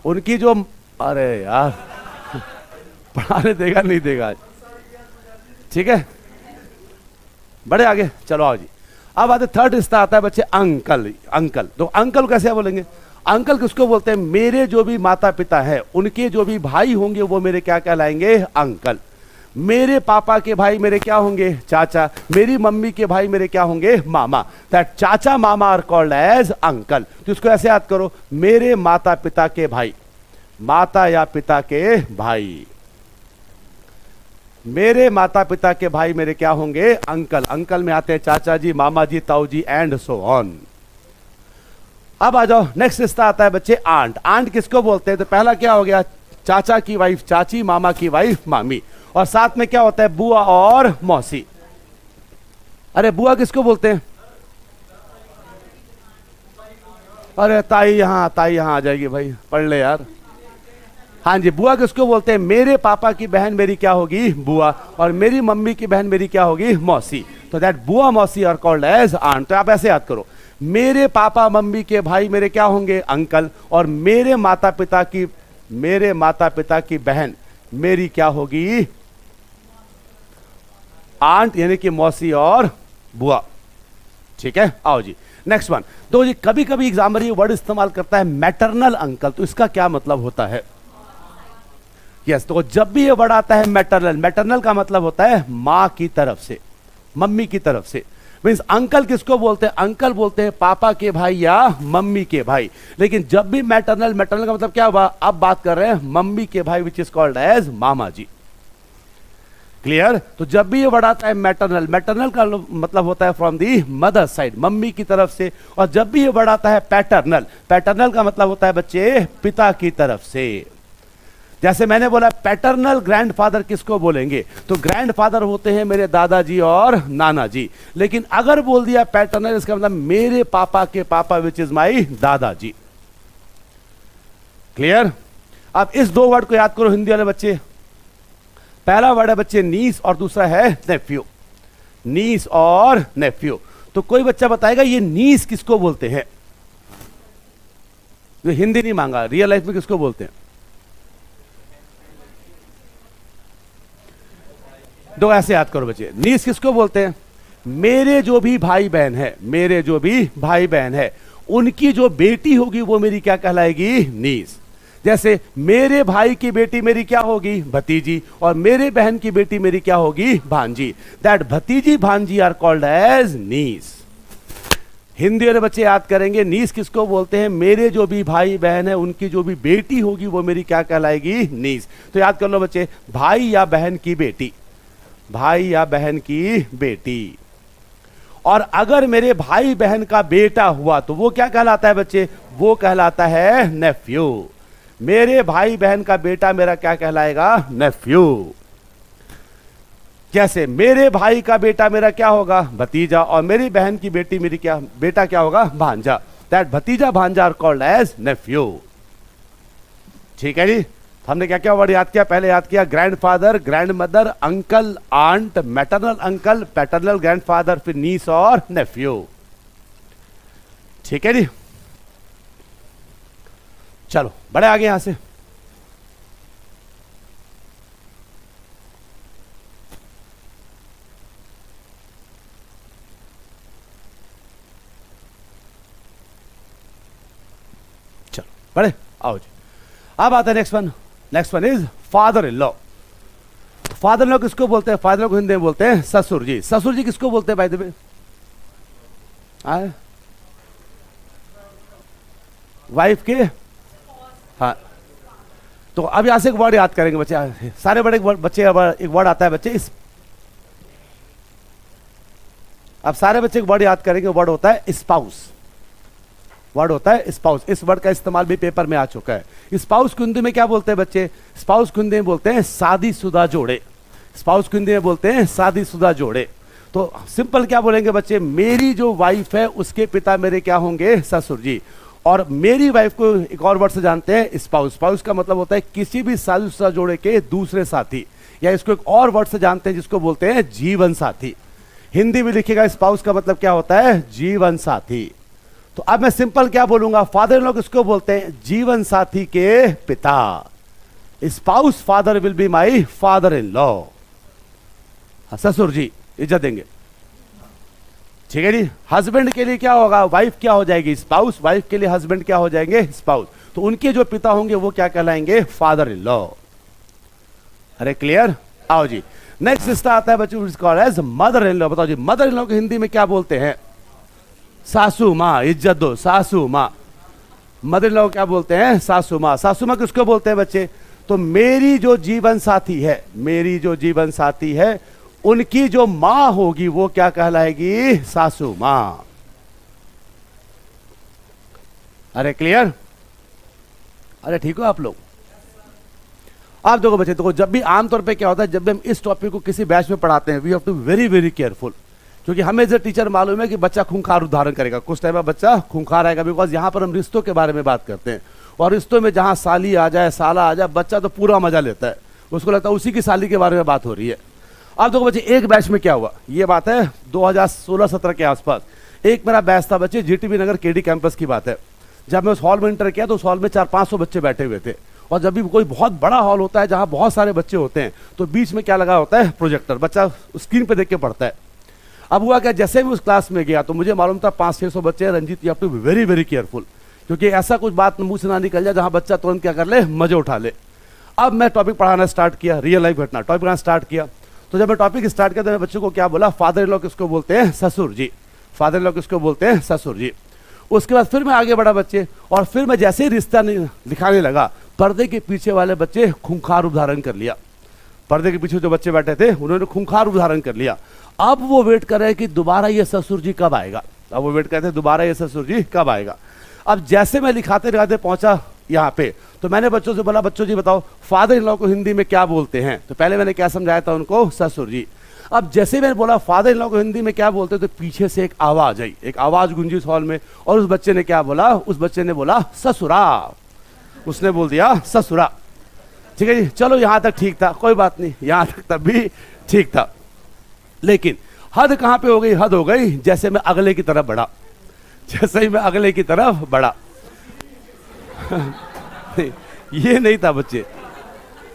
उनकी जो, अरे यार पढ़ाने देगा नहीं देगा आज, ठीक है, बड़े आगे चलो आओ जी। अब आते थर्ड हिस्सा आता है बच्चे, अंकल। अंकल, तो अंकल कैसे बोलेंगे, अंकल किसको बोलते हैं, मेरे जो भी माता पिता है उनके जो भी भाई होंगे वो मेरे क्या कहलाएंगे, अंकल। मेरे पापा के भाई मेरे क्या होंगे, चाचा। मेरी मम्मी के भाई मेरे क्या होंगे, मामा। दैट चाचा मामा आर कॉल्ड एज अंकल। तो इसको ऐसे याद करो, मेरे माता पिता के भाई, माता या पिता के भाई, मेरे माता पिता के भाई मेरे क्या होंगे, अंकल। अंकल में आते हैं चाचा जी, मामा जी, ताऊ जी एंड सो ऑन। अब आ जाओ, नेक्स्ट रिश्ता आता है बच्चे, आंट। आंट किसको बोलते हैं, तो पहला क्या हो गया, चाचा की वाइफ चाची, मामा की वाइफ मामी, और साथ में क्या होता है, बुआ और मौसी। अरे बुआ किसको बोलते हैं, अरे ताई यहाँ आ जाएगी भाई, पढ़ ले यार। हाँ जी, बुआ किसको बोलते हैं, मेरे पापा की बहन मेरी क्या होगी, बुआ, और मेरी मम्मी की बहन मेरी क्या होगी, मौसी। तो दैट बुआ मौसी आर कॉल्ड एज आंट। तो आप ऐसे याद करो, मेरे पापा मम्मी के भाई मेरे क्या होंगे, अंकल, और मेरे माता पिता की बहन मेरी क्या होगी, आंट, यानी कि मौसी और बुआ। ठीक है, आओ जी नेक्स्ट वन। तो जी कभी कभी एग्जाम में ये वर्ड इस्तेमाल करता है मैटरनल अंकल, तो इसका क्या मतलब होता है, यस, तो जब भी ये वर्ड आता है मैटरनल, मैटरनल का मतलब होता है माँ की तरफ से, मम्मी की तरफ से। मीन्स अंकल किसको बोलते हैं, अंकल बोलते हैं पापा के भाई या मम्मी के भाई। लेकिन जब भी मैटरनल, मैटरनल का मतलब क्या हुआ, अब बात कर रहे हैं मम्मी के भाई, which is called as mama ji. Clear. तो जब भी ये वर्ड आता है मैटरनल, मैटरनल का मतलब होता है from the mother side, mummy की तरफ से। और जब भी ये वर्ड आता है पैटर्नल, पैटर्नल का मतलब होता है बच्चे पिता की तरफ से। जैसे मैंने बोला पैटर्नल ग्रैंडफादर किसको बोलेंगे, तो ग्रैंडफादर होते हैं मेरे दादाजी और नाना जी। लेकिन अगर बोल दिया पैटर्नल, इसका मतलब मेरे पापा के पापा, विच इज माई दादाजी। क्लियर। अब इस दो वर्ड को याद करो हिंदी वाले बच्चे। पहला वर्ड है बच्चे नीस, और दूसरा है नेफ्यू। नीस और नेफ्यू। तो कोई बच्चा बताएगा ये नीस किसको बोलते हैं, ये हिंदी नहीं मांगा, रियल लाइफ में किसको बोलते हैं, दो ऐसे याद करो बच्चे। नीस किसको बोलते हैं, मेरे जो भी भाई बहन है, मेरे जो भी भाई बहन है उनकी जो बेटी होगी वो मेरी क्या कहलाएगी, नीस। जैसे मेरे भाई की बेटी मेरी क्या होगी, भतीजी, और मेरे बहन की बेटी मेरी क्या होगी, भांजी। दैट भतीजी भांजी आर कॉल्ड एज नीस। हिंदी वाले बच्चे याद करेंगे नीस किसको बोलते हैं, मेरे जो भी भाई बहन है उनकी जो भी बेटी होगी वो मेरी क्या कहलाएगी, नीस। तो याद कर लो बच्चे, भाई या बहन की बेटी, भाई या बहन की बेटी। और अगर मेरे भाई बहन का बेटा हुआ तो वो क्या कहलाता है बच्चे, वो कहलाता है नेफ्यू। मेरे भाई बहन का बेटा मेरा क्या कहलाएगा, नेफ्यू। जैसे मेरे भाई का बेटा मेरा क्या होगा, भतीजा, और मेरी बहन की बेटी मेरी क्या, बेटा क्या होगा, भांजा। दैट भतीजा भांजा आर कॉल्ड एज नेफ्यू। ठीक है जी। हमने क्या क्या वर्ड याद किया, पहले याद किया grandfather, grandmother, uncle, aunt, maternal uncle, paternal grandfather, फिर नीस और नेफ्यू। ठीक है जी। चलो बड़े आगे यहां से। चलो बड़े आओ जी। अब आता है next one. Next one is father in law. Father in law किसको बोलते हैं, फादर को हिंदी में बोलते हैं ससुर जी। ससुर जी किसको बोलते हैं बाय द वे, वाइफ के, हाँ। तो अब यहां से एक वर्ड याद करेंगे बच्चे, सारे बड़े बच्चे, एक वर्ड आता है बच्चे इस, अब सारे बच्चे एक वर्ड याद करेंगे, वर्ड होता है स्पाउस। वर्ड होता है स्पाउस। इस वर्ड का इस्तेमाल भी पेपर में आ चुका है। स्पाउस को हिंदी में क्या बोलते हैं बच्चे? स्पाउस को हिंदी में बोलते हैं शादीशुदा जोड़े। स्पाउस को हिंदी में बोलते हैं शादीशुदा जोड़े। तो सिंपल क्या बोलेंगे बच्चे? मेरी जो वाइफ है उसके पिता मेरे क्या होंगे? ससुर जी। और मेरी वाइफ को एक और वर्ड से जानते हैं स्पाउस। स्पाउस का मतलब होता है किसी भी शादीशुदा जोड़े के दूसरे साथी, या इसको एक और वर्ड से जानते हैं जिसको बोलते हैं जीवन साथी। हिंदी में लिखेगा स्पाउस का मतलब क्या होता है? जीवन साथी। तो अब मैं सिंपल क्या बोलूंगा? फादर इन लॉ किसको बोलते हैं? जीवन साथी के पिता। Spouse father will be my father in law. ससुर जी इज्जत देंगे, ठीक है जी। हस्बैंड के लिए क्या होगा? वाइफ क्या हो जाएगी? स्पाउस। वाइफ के लिए हस्बैंड क्या हो जाएंगे? स्पाउस। तो उनके जो पिता होंगे वो क्या कहलाएंगे? Father in law. अरे क्लियर? आओ जी, नेक्स्ट रिश्ता आता है बच्चों called as mother in law. बताओ जी, मदर इन लॉ को हिंदी में क्या बोलते हैं? सासू माँ। इज्जत दो, सासू माँ। मदर इन लॉ क्या बोलते हैं? सासू माँ। सासू माँ किसको बोलते हैं बच्चे? तो मेरी जो जीवन साथी है, मेरी जो जीवन साथी है उनकी जो मां होगी वो क्या कहलाएगी? सासू मां। अरे क्लियर? अरे ठीक हो आप लोग? आप देखो बच्चे, देखो जब भी आमतौर पे क्या होता है, जब भी हम इस टॉपिक को किसी बैच में पढ़ाते हैं, we have to very very careful, क्योंकि हमें एज ए टीचर मालूम है कि बच्चा खूंखार उदाहरण करेगा, कुछ टाइम में बच्चा खूंखार आएगा, बिकॉज यहां पर हम रिश्तों के बारे में बात करते हैं। और रिश्तों में जहां साली आ जाए, साला आ जाए, बच्चा तो पूरा मजा लेता है, उसको लगता है उसी की साली के बारे में बात हो रही है। अब देखो बच्चे, एक बैच में क्या हुआ, ये बात है 2016-17 के आसपास। एक मेरा बैच था बच्चे, जीटीबी नगर केडी कैंपस की बात है। जब मैं उस हॉल में इंटर किया तो उस हॉल में 400-500 बच्चे बैठे हुए थे। और जब भी कोई बहुत बड़ा हॉल होता है जहां बहुत सारे बच्चे होते हैं, तो बीच में क्या लगा होता है? प्रोजेक्टर। बच्चा स्क्रीन पे देख के पढ़ता है। अब हुआ क्या, जैसे भी उस क्लास में गया तो मुझे मालूम था 500-600 बच्चे हैं। Ranjeet, you have to be very very careful, क्योंकि ऐसा कुछ बात मुंह से ना निकल जाए जहां बच्चा तुरंत क्या कर ले? मजे उठा ले। अब मैं टॉपिक पढ़ाना स्टार्ट किया, रियल लाइफ घटना टॉपिक पढ़ाना स्टार्ट किया। तो जब मैं टॉपिक स्टार्ट किया तो मैं बच्चों को क्या बोला? फादर इन लॉ किसको बोलते हैं? ससुर जी। फादर इन लॉ किसको बोलते हैं? ससुर जी। उसके बाद फिर मैं आगे बढ़ा बच्चे, और फिर मैं जैसे ही रिश्ता दिखाने लगा, पर्दे के पीछे वाले बच्चे खूंखार उदाहरण कर लिया। पर्दे के पीछे जो बच्चे बैठे थे उन्होंने खूंखार उदाहरण कर लिया। अब वो वेट कर रहे हैं कि दोबारा ये ससुर जी कब आएगा। अब वो वेट करते हैं दोबारा ये ससुर जी कब आएगा। अब जैसे मैं लिखाते लिखाते पहुंचा यहाँ पे, तो मैंने बच्चों से बोला, बच्चों जी बताओ फादर इन लॉ को हिंदी में क्या बोलते हैं? तो पहले मैंने क्या समझाया था उनको? ससुर जी। अब जैसे मैंने बोला फादर इन लॉ को हिंदी में क्या बोलते हैं, तो पीछे से एक आवाज आई, एक आवाज गूंजी उस हॉल में, और उस बच्चे ने क्या बोला? उस बच्चे ने बोला ससुरा। उसने बोल दिया ससुरा। ठीक है जी, चलो यहां तक ठीक था, कोई बात नहीं, यहां तक तब भी ठीक था। लेकिन हद कहां पे हो गई? हद हो गई जैसे मैं अगले की तरफ बढ़ा। जैसे ही मैं अगले की तरफ बढ़ा ये नहीं था बच्चे,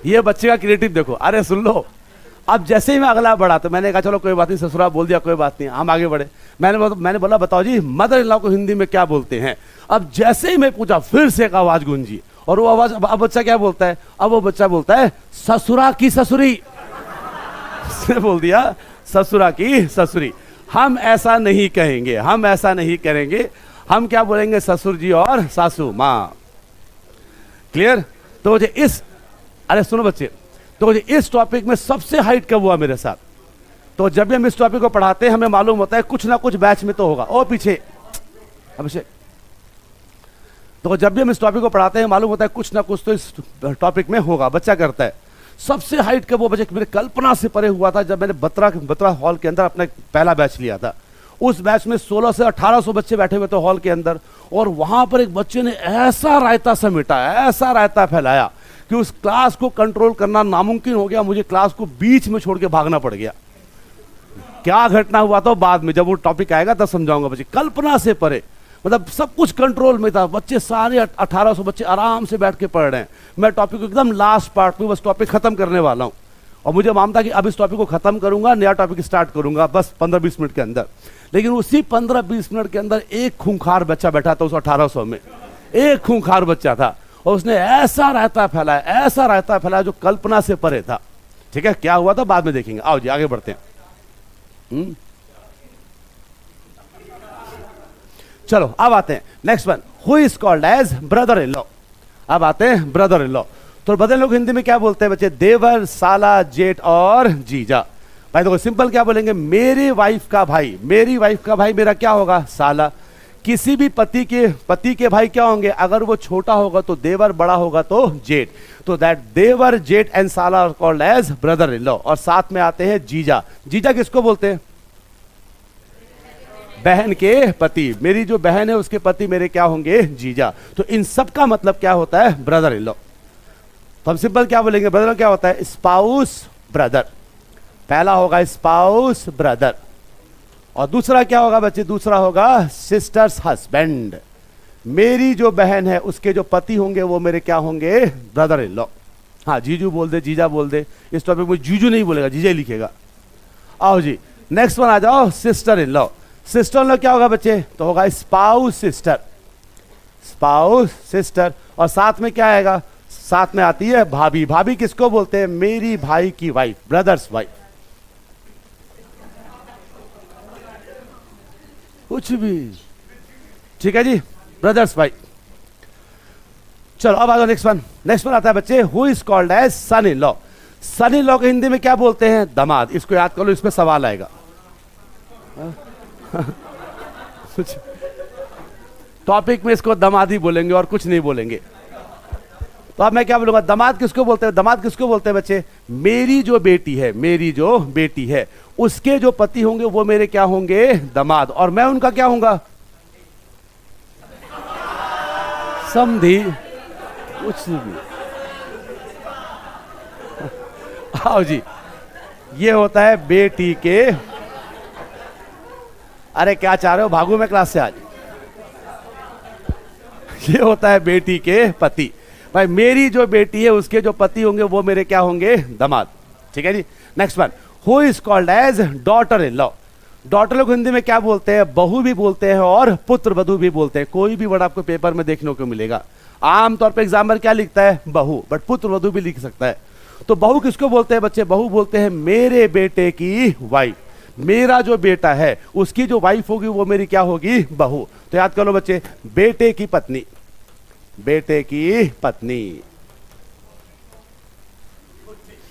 ये बच्चे का क्रिएटिव देखो। अरे सुन लो, अब जैसे ही मैं अगला बढ़ा तो मैंने कहा चलो कोई बात नहीं, ससुरा बोल दिया, कोई बात नहीं, हम आगे बढ़े। मैंने बोला बताओ जी मदर इन लॉ को हिंदी में क्या बोलते हैं? अब जैसे ही मैं पूछा फिर से एक आवाज गूंजी, और वो आवाज, अब बच्चा क्या बोलता है? अब वो बच्चा बोलता है ससुरा की ससुरी। उसने बोल दिया ससुरा की ससुरी। हम ऐसा नहीं कहेंगे, हम ऐसा नहीं करेंगे, हम क्या बोलेंगे? ससुर जी और सासू माँ। क्लियर? तो मुझे अरे सुनो बच्चे, तो मुझे इस टॉपिक में सबसे हाइट कब हुआ मेरे साथ? तो जब भी हम इस टॉपिक को पढ़ाते हैं हमें मालूम होता है कुछ ना कुछ बैच में तो होगा। ओ पीछे अभिषेक, तो जब भी हम इस टॉपिक को पढ़ाते हैं मालूम होता है कुछ ना कुछ तो इस टॉपिक में होगा, बच्चा करता है। सबसे हाइट का वो बच्चे मेरे कल्पना से परे हुआ था जब मैंने बत्रा हॉल के अंदर अपना पहला बैच लिया था। उस बैच में 1600 से 1800 बच्चे बैठे हुए थे हॉल के अंदर, और वहां पर एक बच्चे ने ऐसा रायता समेटा, ऐसा रायता फैलाया कि उस क्लास को कंट्रोल करना नामुमकिन हो गया। मुझे क्लास को बीच में छोड़ के भागना पड़ गया। क्या घटना हुआ था बाद में, जब वो टॉपिक आएगा तब समझाऊंगा बच्चे। कल्पना से परे, मतलब सब कुछ कंट्रोल में था। बच्चे सारे 1800 बच्चे आराम से बैठ के पढ़ रहे हैं। मैं टॉपिक को एकदम लास्ट पार्ट में बस टॉपिक खत्म करने वाला हूं, और मुझे मालूम था कि अब इस टॉपिक को खत्म करूंगा, नया टॉपिक स्टार्ट करूंगा बस 15-20 मिनट के अंदर। लेकिन उसी 15-20 मिनट के अंदर एक खूंखार बच्चा बैठा था उस 1800 में, एक खूंखार बच्चा था, और उसने ऐसा रायता फैलाया, ऐसा रायता फैलाया जो कल्पना से परे था। ठीक है, क्या हुआ था बाद में देखेंगे। आओ जी आगे बढ़ते हैं। चलो अब आते हैं next one, who is called as brother in law. अब आते हैं ब्रदर इन लॉ। तो ब्रदर इन लॉ हिंदी में क्या बोलते हैं बच्चे? देवर, साला, जेठ और जीजा। भाई देखो सिंपल क्या बोलेंगे, मेरी वाइफ का भाई, मेरी वाइफ का भाई मेरा क्या होगा? साला। किसी भी पति के भाई क्या होंगे? अगर वो छोटा होगा तो देवर, बड़ा होगा तो जेठ। तो that they were, jeth and sala are called as brother in law. और साथ में आते हैं जीजा। जीजा किसको बोलते हैं? बहन के पति। मेरी जो बहन है उसके पति मेरे क्या होंगे? जीजा। तो इन सब का मतलब क्या होता है? Brother in law. तो हम सिंपल क्या बोलेंगे? ब्रदर क्या होता है? Spouse brother. पहला होगा स्पाउस ब्रदर, और दूसरा क्या होगा बच्चे? दूसरा होगा सिस्टर्स हस्बैंड। मेरी जो बहन है उसके जो पति होंगे वो मेरे क्या होंगे? Brother in law. हाँ, जीजू बोल दे, जीजा बोल दे। इस टॉपिक में जीजू नहीं बोलेगा, जीजा ही लिखेगा। आओ जी, नेक्स्ट वन आ जाओ, sister in law. Sister in law क्या होगा बच्चे? तो होगा स्पाउस सिस्टर, स्पाउस सिस्टर। और साथ में क्या आएगा? साथ में आती है भाभी। भाभी किसको बोलते हैं? मेरी भाई की वाइफ, ब्रदर्स वाइफ। कुछ भी, ठीक है जी, ब्रदर्स वाइफ। चलो अब आ जाओ नेक्स्ट वन। नेक्स्ट वन आता है बच्चे, who is called as son in law. Son in law को हिंदी में क्या बोलते हैं? दामाद। इसको याद कर लो, इसमें सवाल आएगा। टॉपिक में इसको दामादी बोलेंगे और कुछ नहीं बोलेंगे। तो अब मैं क्या बोलूंगा? दामाद किसको बोलते हैं? दामाद किसको बोलते हैं बच्चे? मेरी जो बेटी है, मेरी जो बेटी है उसके जो पति होंगे वो मेरे क्या होंगे? दामाद। और मैं उनका क्या होऊंगा? समधी। कुछ भी। आओ जी, ये होता है बेटी के। अरे क्या चाह रहे हो, भागू मैं क्लास से आज? ये होता है बेटी के पति। भाई मेरी जो बेटी है उसके जो पति होंगे वो मेरे क्या होंगे? दामाद। ठीक है जी। Next one, who is called as daughter in law. Daughter लोग हिंदी में क्या बोलते हैं? बहू भी बोलते हैं और पुत्र वधू भी बोलते हैं। कोई भी वर्ड आपको पेपर में देखने को मिलेगा। आमतौर पर एग्जामिनर क्या लिखता है? बहू, बट पुत्र वधू भी लिख सकता है। तो बहू किसको बोलते हैं बच्चे? बहू बोलते हैं मेरे बेटे की वाइफ। मेरा जो बेटा है उसकी जो वाइफ होगी वो मेरी क्या होगी? बहू। तो याद कर लो बच्चे, बेटे की पत्नी, बेटे की पत्नी।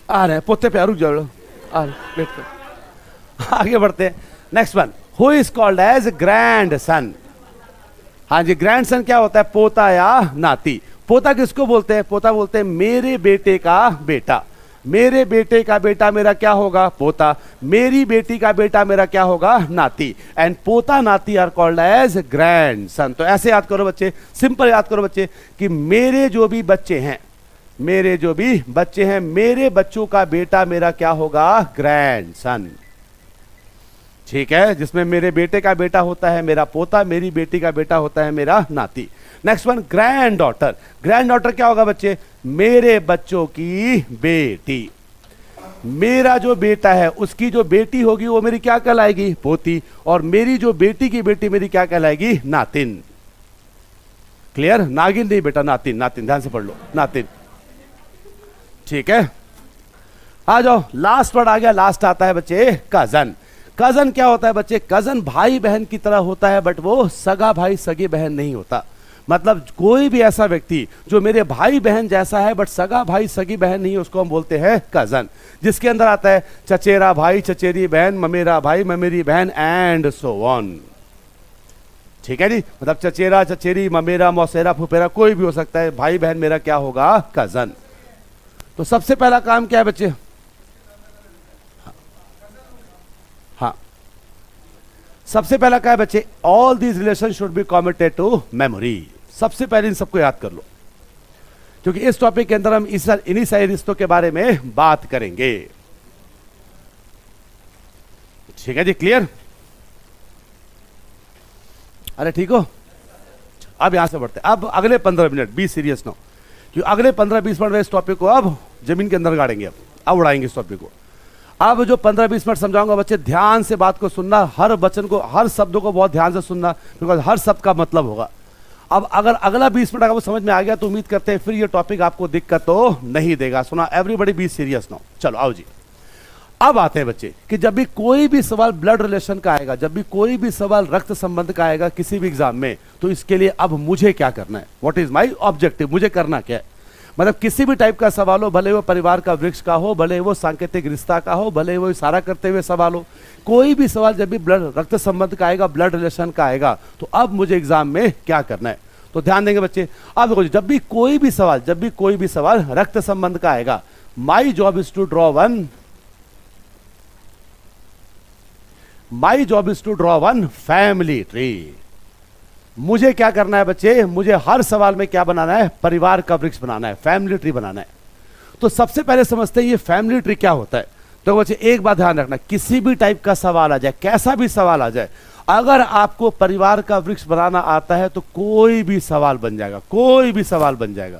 आ रहे पोते पे रुक जाओ, आगे बढ़ते हैं। Next one, who is called as grand son. हाँ जी, ग्रैंड सन क्या होता है? पोता या नाती। पोता किसको बोलते हैं? पोता बोलते हैं मेरे बेटे का बेटा। मेरे बेटे का बेटा मेरा क्या होगा? पोता। मेरी बेटी का बेटा मेरा क्या होगा? नाती। And pota nati are called as grand son. तो ऐसे याद करो बच्चे, सिंपल याद करो बच्चे कि मेरे जो भी बच्चे हैं, मेरे जो भी बच्चे हैं, मेरे बच्चों का बेटा मेरा क्या होगा? Grand son. ठीक है, जिसमें मेरे बेटे का बेटा होता है मेरा पोता, मेरी बेटी का बेटा होता है मेरा नाती। Next one, grand daughter. Grand daughter क्या होगा बच्चे? मेरे बच्चों की बेटी। मेरा जो बेटा है उसकी जो बेटी होगी वो मेरी क्या कहलाएगी? पोती। और मेरी जो बेटी की बेटी मेरी क्या कहलाएगी? नातिन। क्लियर? नागिन नहीं बेटा, नातिन। नातिन ध्यान से पढ़ लो, नातिन। ठीक है, आ जाओ, लास्ट वर्ड आ गया। लास्ट आता है बच्चे कजन। कजन क्या होता है बच्चे? कजन भाई बहन की तरह होता है, बट वो सगा भाई सगी बहन नहीं होता। मतलब कोई भी ऐसा व्यक्ति जो मेरे भाई बहन जैसा है बट सगा भाई सगी बहन नहीं, उसको हम बोलते हैं कजन। जिसके अंदर आता है चचेरा भाई, चचेरी बहन, ममेरा भाई, ममेरी बहन एंड सो ऑन। ठीक है जी, मतलब चचेरा, चचेरी, ममेरा, मौसेरा, फुफेरा कोई भी हो सकता है। भाई बहन मेरा क्या होगा? कजन। तो सबसे पहला काम क्या है बच्चे? हाँ, सबसे पहला क्या है बच्चे? All these relation should be committed to memory. सबसे पहले इन सबको याद कर लो, क्योंकि इस टॉपिक के अंदर हम इन्हीं सारे रिश्तों के बारे में बात करेंगे। ठीक है जी, क्लियर? अरे ठीक हो? अब यहां से बढ़ते हैं। अब अगले 15 मिनट, बी सीरियस नो, क्योंकि अगले 15-20 मिनट में इस टॉपिक को अब जमीन के अंदर गाड़ेंगे। अब उड़ाएंगे इस टॉपिक को। अब जो 15-20 मिनट समझाऊंगा बच्चे, ध्यान से बात को सुनना, हर वचन को, हर शब्दों को बहुत ध्यान से सुनना, बिकॉज हर शब्द का मतलब होगा। अब अगर अगला 20 मिनट आपको समझ में आ गया तो उम्मीद करते हैं फिर ये टॉपिक आपको दिक्कत तो नहीं देगा। सुना एवरीबॉडी, बी सीरियस नाउ। चलो आओ जी, अब आते हैं बच्चे कि जब भी कोई भी सवाल ब्लड रिलेशन का आएगा, जब भी कोई भी सवाल रक्त संबंध का आएगा किसी भी एग्जाम में, तो इसके लिए अब मुझे क्या करना है, व्हाट इज माय ऑब्जेक्टिव, मुझे करना क्या है। मतलब किसी भी टाइप का सवाल हो, भले वो परिवार का वृक्ष का हो, भले वो सांकेतिक रिश्ता का हो, भले वो इशारा करते हुए सवाल हो, कोई भी सवाल जब भी ब्लड रक्त संबंध का आएगा, ब्लड रिलेशन का आएगा, तो अब मुझे एग्जाम में क्या करना है। तो ध्यान देंगे बच्चे। अब देखो जब भी कोई भी सवाल रक्त संबंध का आएगा, my job is to draw one family tree. मुझे क्या करना है बच्चे, मुझे हर सवाल में क्या बनाना है, परिवार का वृक्ष बनाना है, फैमिली ट्री बनाना है। तो सबसे पहले समझते हैं ये फैमिली ट्री क्या होता है। तो बच्चे एक बात ध्यान रखना, किसी भी टाइप का सवाल आ जाए, कैसा भी सवाल आ जाए, अगर आपको परिवार का वृक्ष बनाना आता है तो कोई भी सवाल बन जाएगा, कोई भी सवाल बन जाएगा।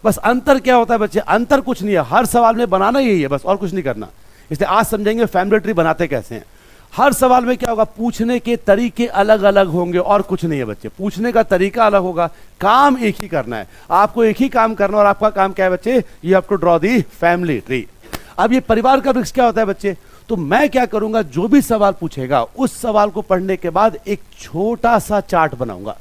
बस अंतर क्या होता है बच्चे, अंतर कुछ नहीं है, हर सवाल में बनाना यही है बस, और कुछ नहीं करना। इसलिए आज समझेंगे फैमिली ट्री बनाते कैसे हैं। हर सवाल में क्या होगा, पूछने के तरीके अलग अलग होंगे और कुछ नहीं है बच्चे, पूछने का तरीका अलग होगा, काम एक ही करना है, आपको एक ही काम करना। और आपका काम क्या है बच्चे, you have to draw the family tree. अब ये परिवार का वृक्ष क्या होता है बच्चे, तो मैं क्या करूंगा, जो भी सवाल पूछेगा उस सवाल को पढ़ने के बाद एक छोटा सा चार्ट बनाऊंगा।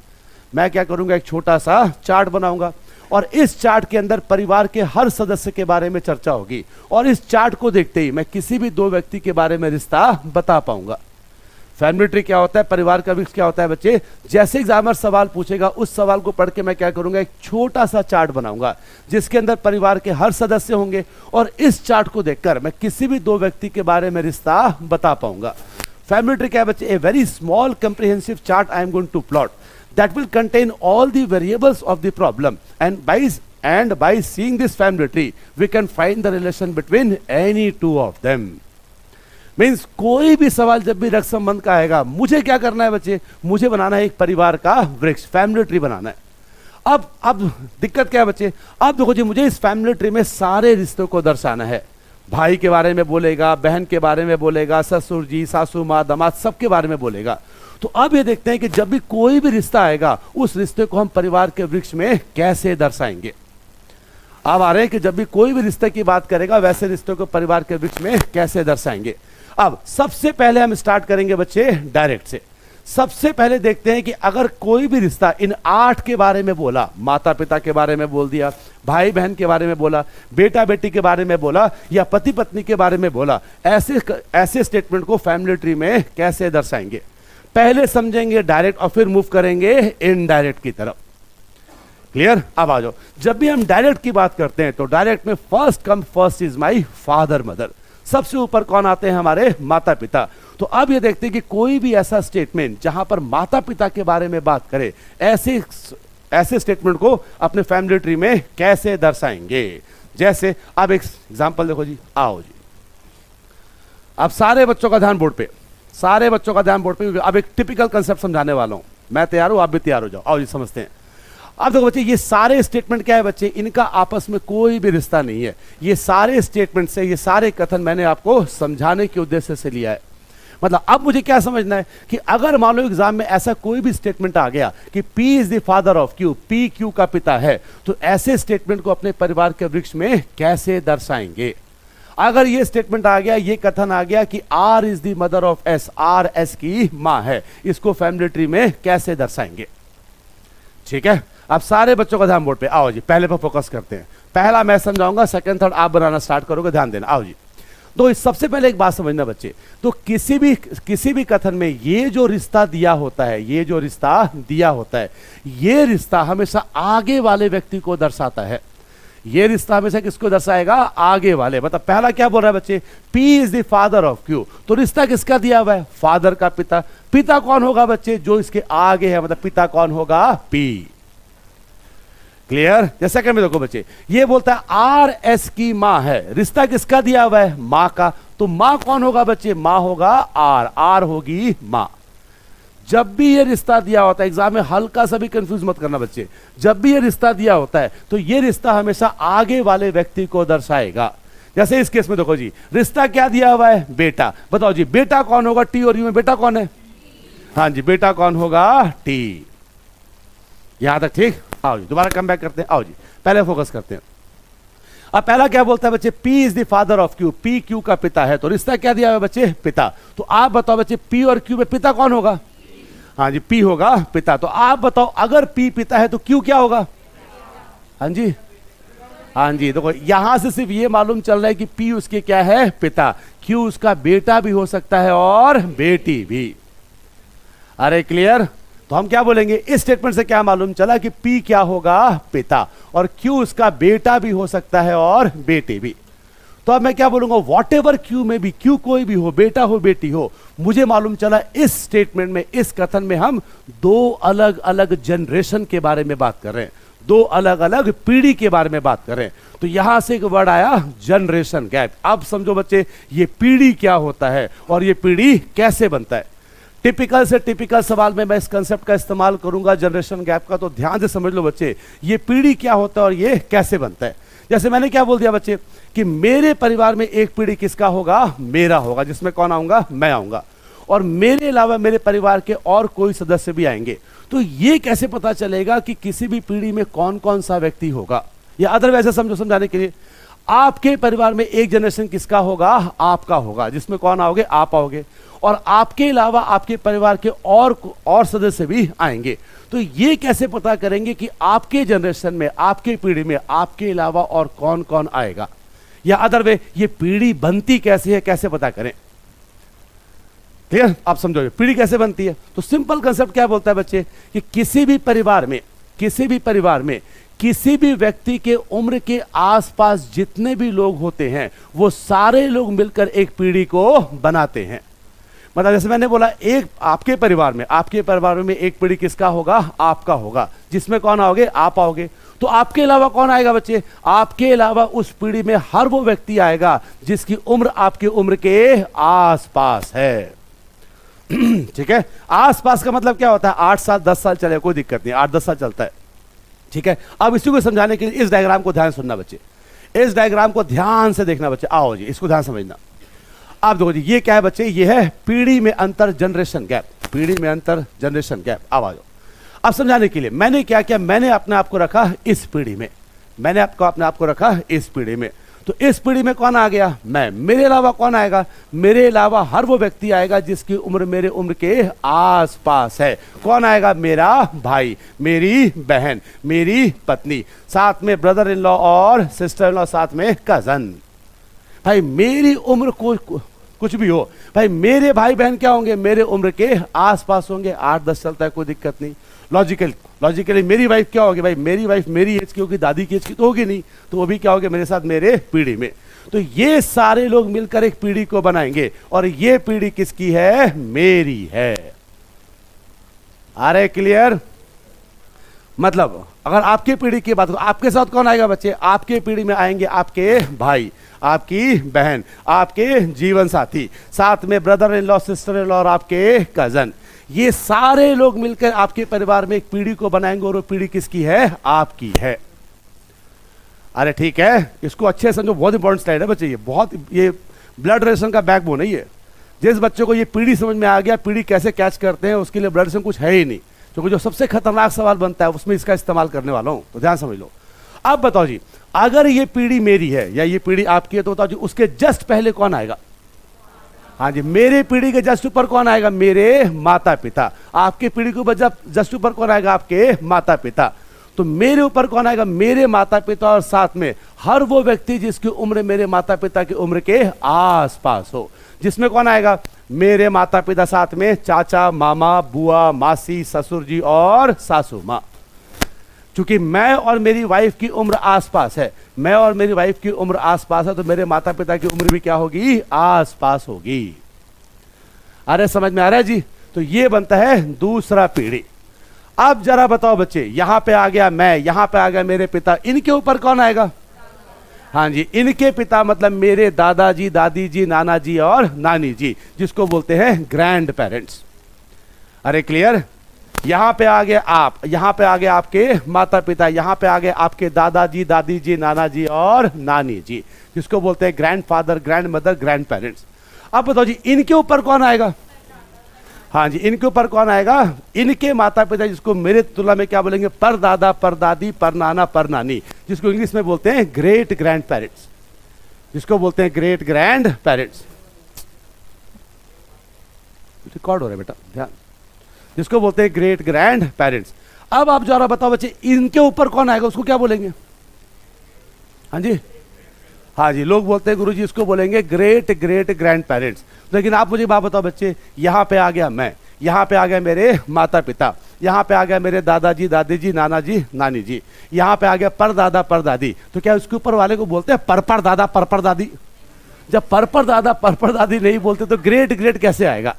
मैं क्या करूंगा, एक छोटा सा चार्ट बनाऊंगा, और इस चार्ट के अंदर परिवार के हर सदस्य के बारे में चर्चा होगी, और इस चार्ट को देखते ही मैं किसी भी दो व्यक्ति के बारे में रिश्ता बता पाऊंगा। फैमिली ट्री क्या होता है, परिवार का वृक्ष क्या होता है बच्चे, जैसे एग्जामिनर सवाल पूछेगा उस सवाल को पढ़ के मैं क्या करूंगा, एक छोटा सा चार्ट बनाऊंगा जिसके अंदर परिवार के हर सदस्य होंगे, और इस चार्ट को देखकर मैं किसी भी दो व्यक्ति के बारे में रिश्ता बता पाऊंगा। फैमिली ट्री क्या है बच्चे, a very small comprehensive chart I am going to plot that will contain all the variables of the problem, and by seeing this family tree we can find the relation between any two of them. Means कोई भी सवाल जब भी रक्त संबंध का आएगा, मुझे क्या करना है बच्चे, मुझे बनाना है एक परिवार का वृक्ष, फैमिली ट्री बनाना है। अब दिक्कत क्या है बच्चे, अब देखो जी, मुझे इस फैमिली ट्री में सारे रिश्तों को दर्शाना है। भाई के बारे में बोलेगा, बहन के बारे में बोलेगा, ससुर जी, सासू माँ, दामाद, सबके बारे में बोलेगा। तो अब ये देखते हैं कि जब भी कोई भी रिश्ता आएगा उस रिश्ते को हम परिवार के वृक्ष में कैसे दर्शाएंगे। अब आ रहे हैं कि जब भी कोई भी रिश्ते की बात करेगा वैसे रिश्तों को परिवार के वृक्ष में कैसे दर्शाएंगे। अब सबसे पहले हम स्टार्ट करेंगे बच्चे डायरेक्ट से। सबसे पहले देखते हैं कि अगर कोई भी रिश्ता इन 8 के बारे में बोला, माता पिता के बारे में बोल दिया, भाई बहन के बारे में बोला, बेटा बेटी के बारे में बोला, या पति पत्नी के बारे में बोला, ऐसे स्टेटमेंट को फैमिली ट्री में कैसे दर्शाएंगे। पहले समझेंगे डायरेक्ट और फिर मूव करेंगे इनडायरेक्ट की तरफ। क्लियर? अब आ जाओ, जब भी हम डायरेक्ट की बात करते हैं तो डायरेक्ट में first is my father mother. सबसे ऊपर कौन आते हैं, हमारे माता पिता। तो अब ये देखते हैं कि कोई भी ऐसा स्टेटमेंट जहां पर माता पिता के बारे में बात करे, ऐसे स्टेटमेंट को अपने फैमिली ट्री में कैसे दर्शाएंगे। जैसे अब एक एग्जांपल देखो जी, आओ जी, अब सारे बच्चों का ध्यान बोर्ड पे, क्योंकि अब एक टिपिकल कंसेप्ट समझाने वाला हूं। मैं तैयार हूं, आप भी तैयार हो जाओ। आओ जी, समझते हैं। अब देखो बच्चे, ये सारे स्टेटमेंट क्या है बच्चे, इनका आपस में कोई भी रिश्ता नहीं है। ये सारे स्टेटमेंट से, ये सारे कथन मैंने आपको समझाने के उद्देश्य से लिया है। मतलब अब मुझे क्या समझना है कि अगर मान लो एग्जाम में ऐसा कोई भी स्टेटमेंट आ गया कि P is the father of Q, P Q का पिता है, तो ऐसे स्टेटमेंट को अपने परिवार के वृक्ष में कैसे दर्शाएंगे। अगर ये स्टेटमेंट आ गया, ये कथन आ गया कि R is the mother of S, R S की मां है, इसको फैमिली ट्री में कैसे दर्शाएंगे। ठीक है, अब सारे बच्चों का ध्यान बोर्ड पे। आओ जी, पहले पर फोकस करते हैं। पहला मैं समझाऊंगा, सेकंड थर्ड आप बनाना स्टार्ट करोगे, ध्यान देना। आओ जी, तो सबसे पहले एक बात समझना बच्चे, तो किसी भी कथन में ये जो रिश्ता दिया होता है, ये रिश्ता हमेशा आगे वाले व्यक्ति को दर्शाता है। ये रिश्ता हमेशा किसको दर्शाएगा, आगे वाले। मतलब पहला क्या बोल रहा है बच्चे, P is the father of Q, तो रिश्ता किसका दिया हुआ है, फादर का पिता। पिता कौन होगा बच्चे, जो इसके आगे है, मतलब पिता कौन होगा, P। क्लियर? जैसा कि देखो बच्चे, ये बोलता है RS की मां है, रिश्ता किसका दिया हुआ है, मां का। तो मां कौन होगा बच्चे, मां होगा R होगी मां। जब भी ये रिश्ता दिया होता है, एग्जाम में हल्का सा भी कंफ्यूज मत करना बच्चे, जब भी ये रिश्ता दिया होता है तो ये रिश्ता हमेशा आगे वाले व्यक्ति को दर्शाएगा। जैसे इस केस में देखो जी, रिश्ता क्या दिया हुआ है, बेटा। बताओ जी, बेटा कौन होगा, T और U में बेटा कौन है, हाँ जी, बेटा कौन होगा, T। यहां तक ठीक? आओ जी, दोबारा कम बैक करते हैं। आओ जी, पहले फोकस करते हैं। अब पहला क्या बोलता है बच्चे, P is the father of Q, P Q का पिता है, तो रिश्ता क्या दिया है बच्चे, पिता। तो आप बताओ बच्चे P और Q में पिता कौन होगा? हाँ जी, P होगा पिता। तो आप बताओ अगर P पिता है तो Q क्या होगा? हाँ जी, हाँ जी, देखो यहां से सिर्फ ये मालूम चल रहा है कि P उसके क्या है, पिता। Q उसका बेटा भी हो सकता है और बेटी भी। अरे क्लियर? तो हम क्या बोलेंगे, इस स्टेटमेंट से क्या मालूम चला कि P क्या होगा, पिता, और Q उसका बेटा भी हो सकता है और बेटी भी। तो अब मैं क्या बोलूंगा, वॉट एवर Q में भी, Q कोई भी हो, बेटा हो बेटी हो, मुझे मालूम चला इस स्टेटमेंट में, इस कथन में हम दो अलग अलग जनरेशन के बारे में बात कर रहे हैं, दो अलग अलग पीढ़ी के बारे में बात कर रहे हैं। तो यहां से एक वर्ड आया जनरेशन गैप। अब समझो बच्चे ये पीढ़ी क्या होता है और ये पीढ़ी कैसे बनता है। टिपिकल से टिपिकल सवाल में मैं इस कंसेप्ट का इस्तेमाल करूंगा जनरेशन गैप का, तो ध्यान से समझ लो बच्चे ये पीढ़ी क्या होता है और ये कैसे बनता है। जैसे मैंने क्या बोल दिया बच्चे कि मेरे परिवार में एक पीढ़ी किसका होगा, मेरा होगा, जिसमें कौन आऊंगा, मैं आऊंगा, और मेरे अलावा मेरे परिवार के और कोई सदस्य भी आएंगे। तो ये कैसे पता चलेगा कि किसी भी पीढ़ी में कौन कौन सा व्यक्ति होगा, या अदर वैसे समझो, समझाने के लिए, आपके परिवार में एक जनरेशन किसका होगा, आपका होगा, जिसमें कौन आओगे, आप आओगे, और आपके अलावा आपके परिवार के और सदस्य भी आएंगे। तो ये कैसे पता करेंगे कि आपके जनरेशन में, आपके पीढ़ी में आपके अलावा और कौन कौन आएगा, या अदर वे ये पीढ़ी बनती कैसे है, कैसे पता करें। क्लियर? आप समझोगे पीढ़ी कैसे बनती है। तो सिंपल कंसेप्ट क्या बोलता है बच्चे कि किसी भी परिवार में, किसी भी परिवार में किसी भी व्यक्ति के उम्र के आसपास जितने भी लोग होते हैं वो सारे लोग मिलकर एक पीढ़ी को बनाते हैं। मतलब जैसे मैंने बोला, एक आपके परिवार में, आपके परिवार में एक पीढ़ी किसका होगा, आपका होगा, जिसमें कौन आओगे, आप आओगे। तो आपके अलावा कौन आएगा बच्चे, आपके अलावा उस पीढ़ी में हर वो व्यक्ति आएगा जिसकी उम्र आपकी उम्र के आसपास है। ठीक है, आसपास का मतलब क्या होता है, 8 साल 10 साल चले, कोई दिक्कत नहीं, 8-10 साल चलता है। ठीक है, अब इसी को समझाने के लिए इस डायग्राम को ध्यान सुनना बच्चे, इस डायग्राम को ध्यान से देखना बच्चे। आओ जी, इसको ध्यान समझना। आप देखो जी, ये क्या है बच्चे, ये है पीढ़ी में अंतर, जनरेशन गैप, पीढ़ी में अंतर, जनरेशन गैप। अब आ जाओ, अब समझाने के लिए मैंने क्या किया, मैंने अपने आप को रखा इस पीढ़ी में, मैंने अपने आप को रखा इस पीढ़ी में। तो इस पीढ़ी में कौन आ गया, मैं। मेरे अलावा कौन आएगा, मेरे अलावा हर वो व्यक्ति आएगा जिसकी उम्र मेरे उम्र के आसपास है। कौन आएगा, मेरा भाई, मेरी बहन, मेरी पत्नी, साथ में ब्रदर इन लॉ और सिस्टर इन लॉ, साथ में कजन। भाई मेरी उम्र कुछ भी हो, भाई मेरे भाई बहन क्या होंगे, मेरे उम्र के आसपास होंगे, 8-10 चलता है, कोई दिक्कत नहीं। लॉजिकली मेरी वाइफ क्या होगी, भाई मेरी वाइफ मेरी एज की होगी, दादी की एज की तो होगी नहीं, तो वो भी क्या होगी, मेरे साथ, मेरे पीढ़ी में। तो ये सारे लोग मिलकर एक पीढ़ी को बनाएंगे, और ये पीढ़ी किसकी है, मेरी है। अरे क्लियर? मतलब अगर आपकी पीढ़ी की बात हो, आपके साथ कौन आएगा बच्चे, आपके पीढ़ी में आएंगे आपके भाई, आपकी बहन, आपके जीवन साथी, साथ में brother in law, sister in law और आपके कजन। ये सारे लोग मिलकर आपके परिवार में एक पीढ़ी को बनाएंगे, और वो पीढ़ी किसकी है, आपकी है। अरे ठीक है, इसको अच्छे से समझो, बहुत इंपॉर्टेंट स्लाइड है बच्चे, ये ब्लड रिलेशन का बैकबोन है ये। जिस बच्चे को ये पीढ़ी समझ में आ गया, पीढ़ी कैसे कैच करते हैं, उसके लिए ब्लड रिलेशन कुछ है ही नहीं, क्योंकि जो सबसे खतरनाक सवाल बनता है उसमें इसका इस्तेमाल करने वाला हूं। तो ध्यान समझ लो। अब बताओ जी, अगर ये पीढ़ी मेरी है या ये पीढ़ी आपकी है, तो बताओ जी उसके जस्ट पहले कौन आएगा। हाँ जी, मेरे पीढ़ी के जस्ट ऊपर कौन आएगा, मेरे माता पिता। आपके पीढ़ी के ऊपर जस्ट ऊपर कौन आएगा, आपके माता पिता। तो मेरे ऊपर कौन आएगा, मेरे माता पिता, और साथ में हर वो व्यक्ति जिसकी उम्र मेरे माता पिता की उम्र के आसपास हो, जिसमें कौन आएगा, मेरे माता पिता, साथ में चाचा, मामा, बुआ, मासी, ससुर जी और सासू माँ। चूंकि मैं और मेरी वाइफ की उम्र आसपास है, मैं और मेरी वाइफ की उम्र आसपास है, तो मेरे माता पिता की उम्र भी क्या होगी, आसपास होगी। अरे समझ में आ रहा है जी? तो ये बनता है दूसरा पीढ़ी। अब जरा बताओ बच्चे, यहां पे आ गया मैं, यहां पे आ गया मेरे पिता, इनके ऊपर कौन आएगा, हाँ जी, इनके पिता मतलब मेरे दादाजी, दादी जी, नाना जी और नानी जी, जिसको बोलते हैं ग्रैंड पेरेंट्स। अरे क्लियर? यहां पे आ गए आप, यहां पे आ गए आपके माता पिता, यहां पे आ गए आपके दादाजी, दादी जी, नाना जी और नानी जी, जिसको बोलते हैं grand father, grand mother, grand parents. अब बताओ जी, इनके ऊपर कौन आएगा, हाँ जी, इनके ऊपर कौन आएगा? इनके माता पिता, जिसको मेरे तुलना में क्या बोलेंगे? परदादा, परदादी, परनाना, परनानी, जिसको इंग्लिश में बोलते हैं ग्रेट ग्रैंड पेरेंट्स, जिसको बोलते हैं ग्रेट ग्रैंड पेरेंट्स। रिकॉर्ड हो रहा है बेटा, ध्यान, जिसको बोलते हैं ग्रेट ग्रैंड पेरेंट्स। अब आप जरा बताओ बच्चे, इनके ऊपर कौन आएगा? उसको क्या बोलेंगे? हाँ जी, हाँ जी, लोग बोलते हैं गुरुजी इसको बोलेंगे ग्रेट ग्रेट ग्रैंड पेरेंट्स। लेकिन आप मुझे बात बताओ बच्चे, यहाँ पे आ गया मैं, यहाँ पे आ गया मेरे माता पिता, यहाँ पे आ गया मेरे दादाजी, दादी जी, नाना जी, नानी जी, यहाँ पे आ गया परदादा, परदादी, तो क्या उसके ऊपर वाले को बोलते हैं परपर दादा, परपर दादी? जब परपर दादा, परपर दादी नहीं बोलते तो ग्रेट ग्रेट कैसे आएगा?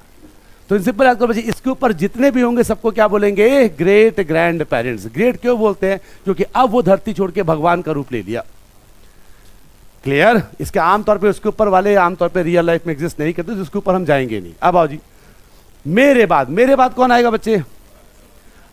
तो सिंपल याद करो बच्चे, इसके ऊपर जितने भी होंगे सबको क्या बोलेंगे? Great grand parents. ग्रेट क्यों बोलते हैं? क्योंकि अब वो धरती छोड़ के भगवान का रूप ले लिया। क्लियर? इसके आमतौर पे उसके ऊपर वाले आमतौर पे रियल लाइफ में एग्जिस्ट नहीं करते, जिसके ऊपर हम जाएंगे नहीं। अब आओ जी, मेरे बाद कौन आएगा बच्चे?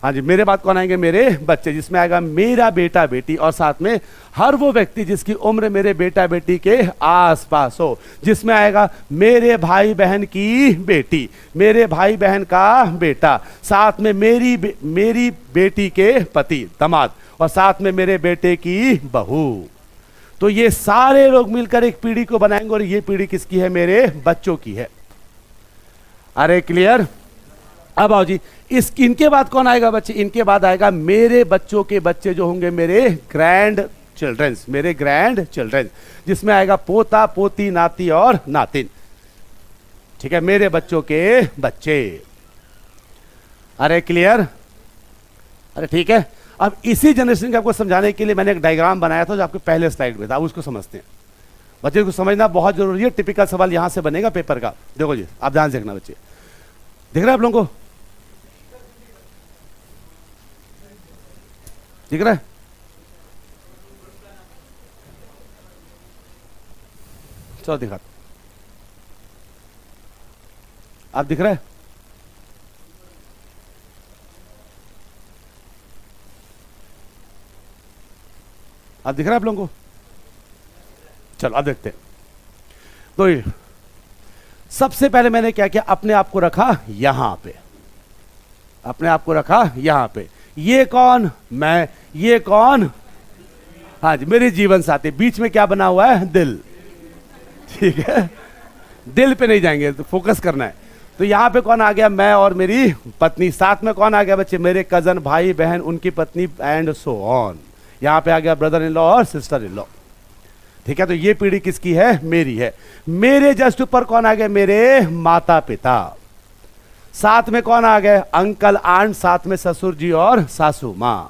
हाँ जी, मेरे बाद कौन आएंगे? मेरे बच्चे, जिसमें आएगा मेरा बेटा बेटी, और साथ में हर वो व्यक्ति जिसकी उम्र मेरे बेटा बेटी के आसपास हो, जिसमें आएगा मेरे भाई बहन की बेटी, मेरे भाई बहन का बेटा, साथ में मेरी बेटी के पति, दामाद, और साथ में मेरे बेटे की बहू। तो ये सारे लोग मिलकर एक पीढ़ी को बनाएंगे, और ये पीढ़ी किसकी है? मेरे बच्चों की है। अरे क्लियर? अब आओ जी, इनके बाद कौन आएगा बच्चे? इनके बाद आएगा मेरे बच्चों के बच्चे, जो होंगे मेरे ग्रैंड चिल्ड्रंस, मेरे ग्रैंड चिल्ड्रंस, जिसमें आएगा पोता, पोती, नाती और नातिन। ठीक है, मेरे बच्चों के बच्चे। अरे क्लियर? अरे ठीक है। अब इसी जनरेशन के आपको समझाने के लिए मैंने एक डायग्राम बनाया था, जो आपके पहले स्लाइड में था, उसको समझते हैं। बच्चे को समझना बहुत जरूरी है। टिपिकल सवाल यहां से बनेगा पेपर का। देखो जी, आप ध्यान से देखना बच्चे, दिख रहा है आप लोगों को? दिख रहा है? चलो दिखा, आप दिख रहा है? आप दिख रहा है आप लोगों को? चलो अब देखते हैं। तो ये सबसे पहले मैंने क्या किया? अपने आप को रखा यहां पे, अपने आप को रखा यहां पे। ये कौन? मैं। ये कौन? हाँ जी, मेरे जीवन साथी। बीच में क्या बना हुआ है? दिल। ठीक है, दिल पे नहीं जाएंगे, तो फोकस करना है। तो यहां पे कौन आ गया? मैं और मेरी पत्नी। साथ में कौन आ गया बच्चे? मेरे कजन, भाई बहन, उनकी पत्नी, एंड सो ऑन। यहां पे आ गया ब्रदर इन लॉ और सिस्टर इन लॉ। ठीक है, तो ये पीढ़ी किसकी है? मेरी है। मेरे जस्ट ऊपर कौन आ गए? मेरे माता पिता। साथ में कौन आ गए? अंकल, आंट, साथ में ससुर जी और सासू मां।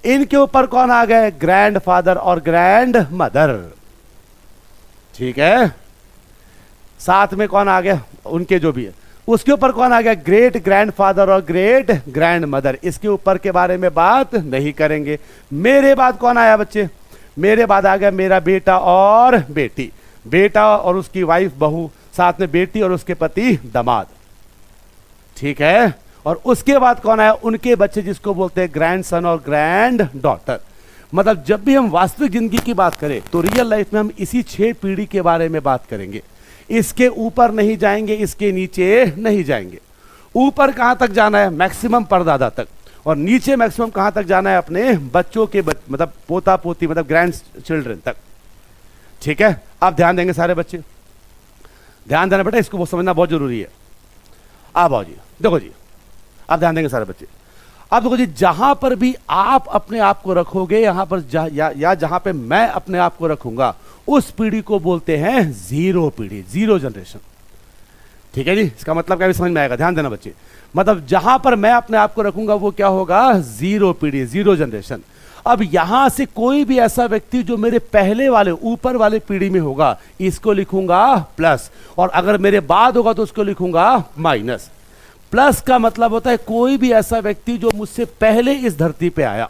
इनके ऊपर कौन आ गए? ग्रैंड फादर और ग्रैंड मदर। ठीक है, साथ में कौन आ गया? उनके जो भी है। उसके ऊपर कौन आ गया? ग्रेट ग्रैंड फादर और ग्रेट ग्रैंड मदर। इसके ऊपर के बारे में बात नहीं करेंगे। मेरे बाद कौन आया बच्चे? मेरे बाद आ गया मेरा बेटा और बेटी, बेटा और उसकी वाइफ बहू, साथ में बेटी और उसके पति दामाद। ठीक है, और उसके बाद कौन आया? उनके बच्चे, जिसको बोलते हैं ग्रैंड सन और ग्रैंड डॉटर। मतलब जब भी हम वास्तविक जिंदगी की बात करें तो रियल लाइफ में हम इसी 6 पीढ़ी के बारे में बात करेंगे। इसके ऊपर नहीं जाएंगे, इसके नीचे नहीं जाएंगे। ऊपर कहां तक जाना है? मैक्सिमम परदादा तक, और नीचे मैक्सिमम कहां तक जाना है? अपने बच्चों के मतलब पोता पोती, मतलब ग्रैंड चिल्ड्रन तक। ठीक है, आप ध्यान देंगे सारे बच्चे, ध्यान देना बेटा, इसको समझना बहुत जरूरी है। आप आओ जी, देखो जी, आप ध्यान देंगे सारे बच्चे। अब देखो जी, जहां पर भी आप अपने आप को रखोगे, यहां पर या जहां पे मैं अपने आप को रखूंगा, उस पीढ़ी को बोलते हैं जीरो पीढ़ी, जीरो जनरेशन। ठीक है जी, इसका मतलब क्या भी समझ में आएगा? ध्यान देना बच्चे। मतलब जहां पर मैं अपने आप को रखूंगा वो क्या होगा? जीरो पीढ़ी, जीरो जनरेशन। अब यहां से कोई भी ऐसा व्यक्ति जो मेरे पहले वाले, ऊपर वाले पीढ़ी में होगा, इसको लिखूंगा प्लस, और अगर मेरे बाद होगा तो उसको लिखूंगा माइनस। प्लस का मतलब होता है कोई भी ऐसा व्यक्ति जो मुझसे पहले इस धरती पे आया,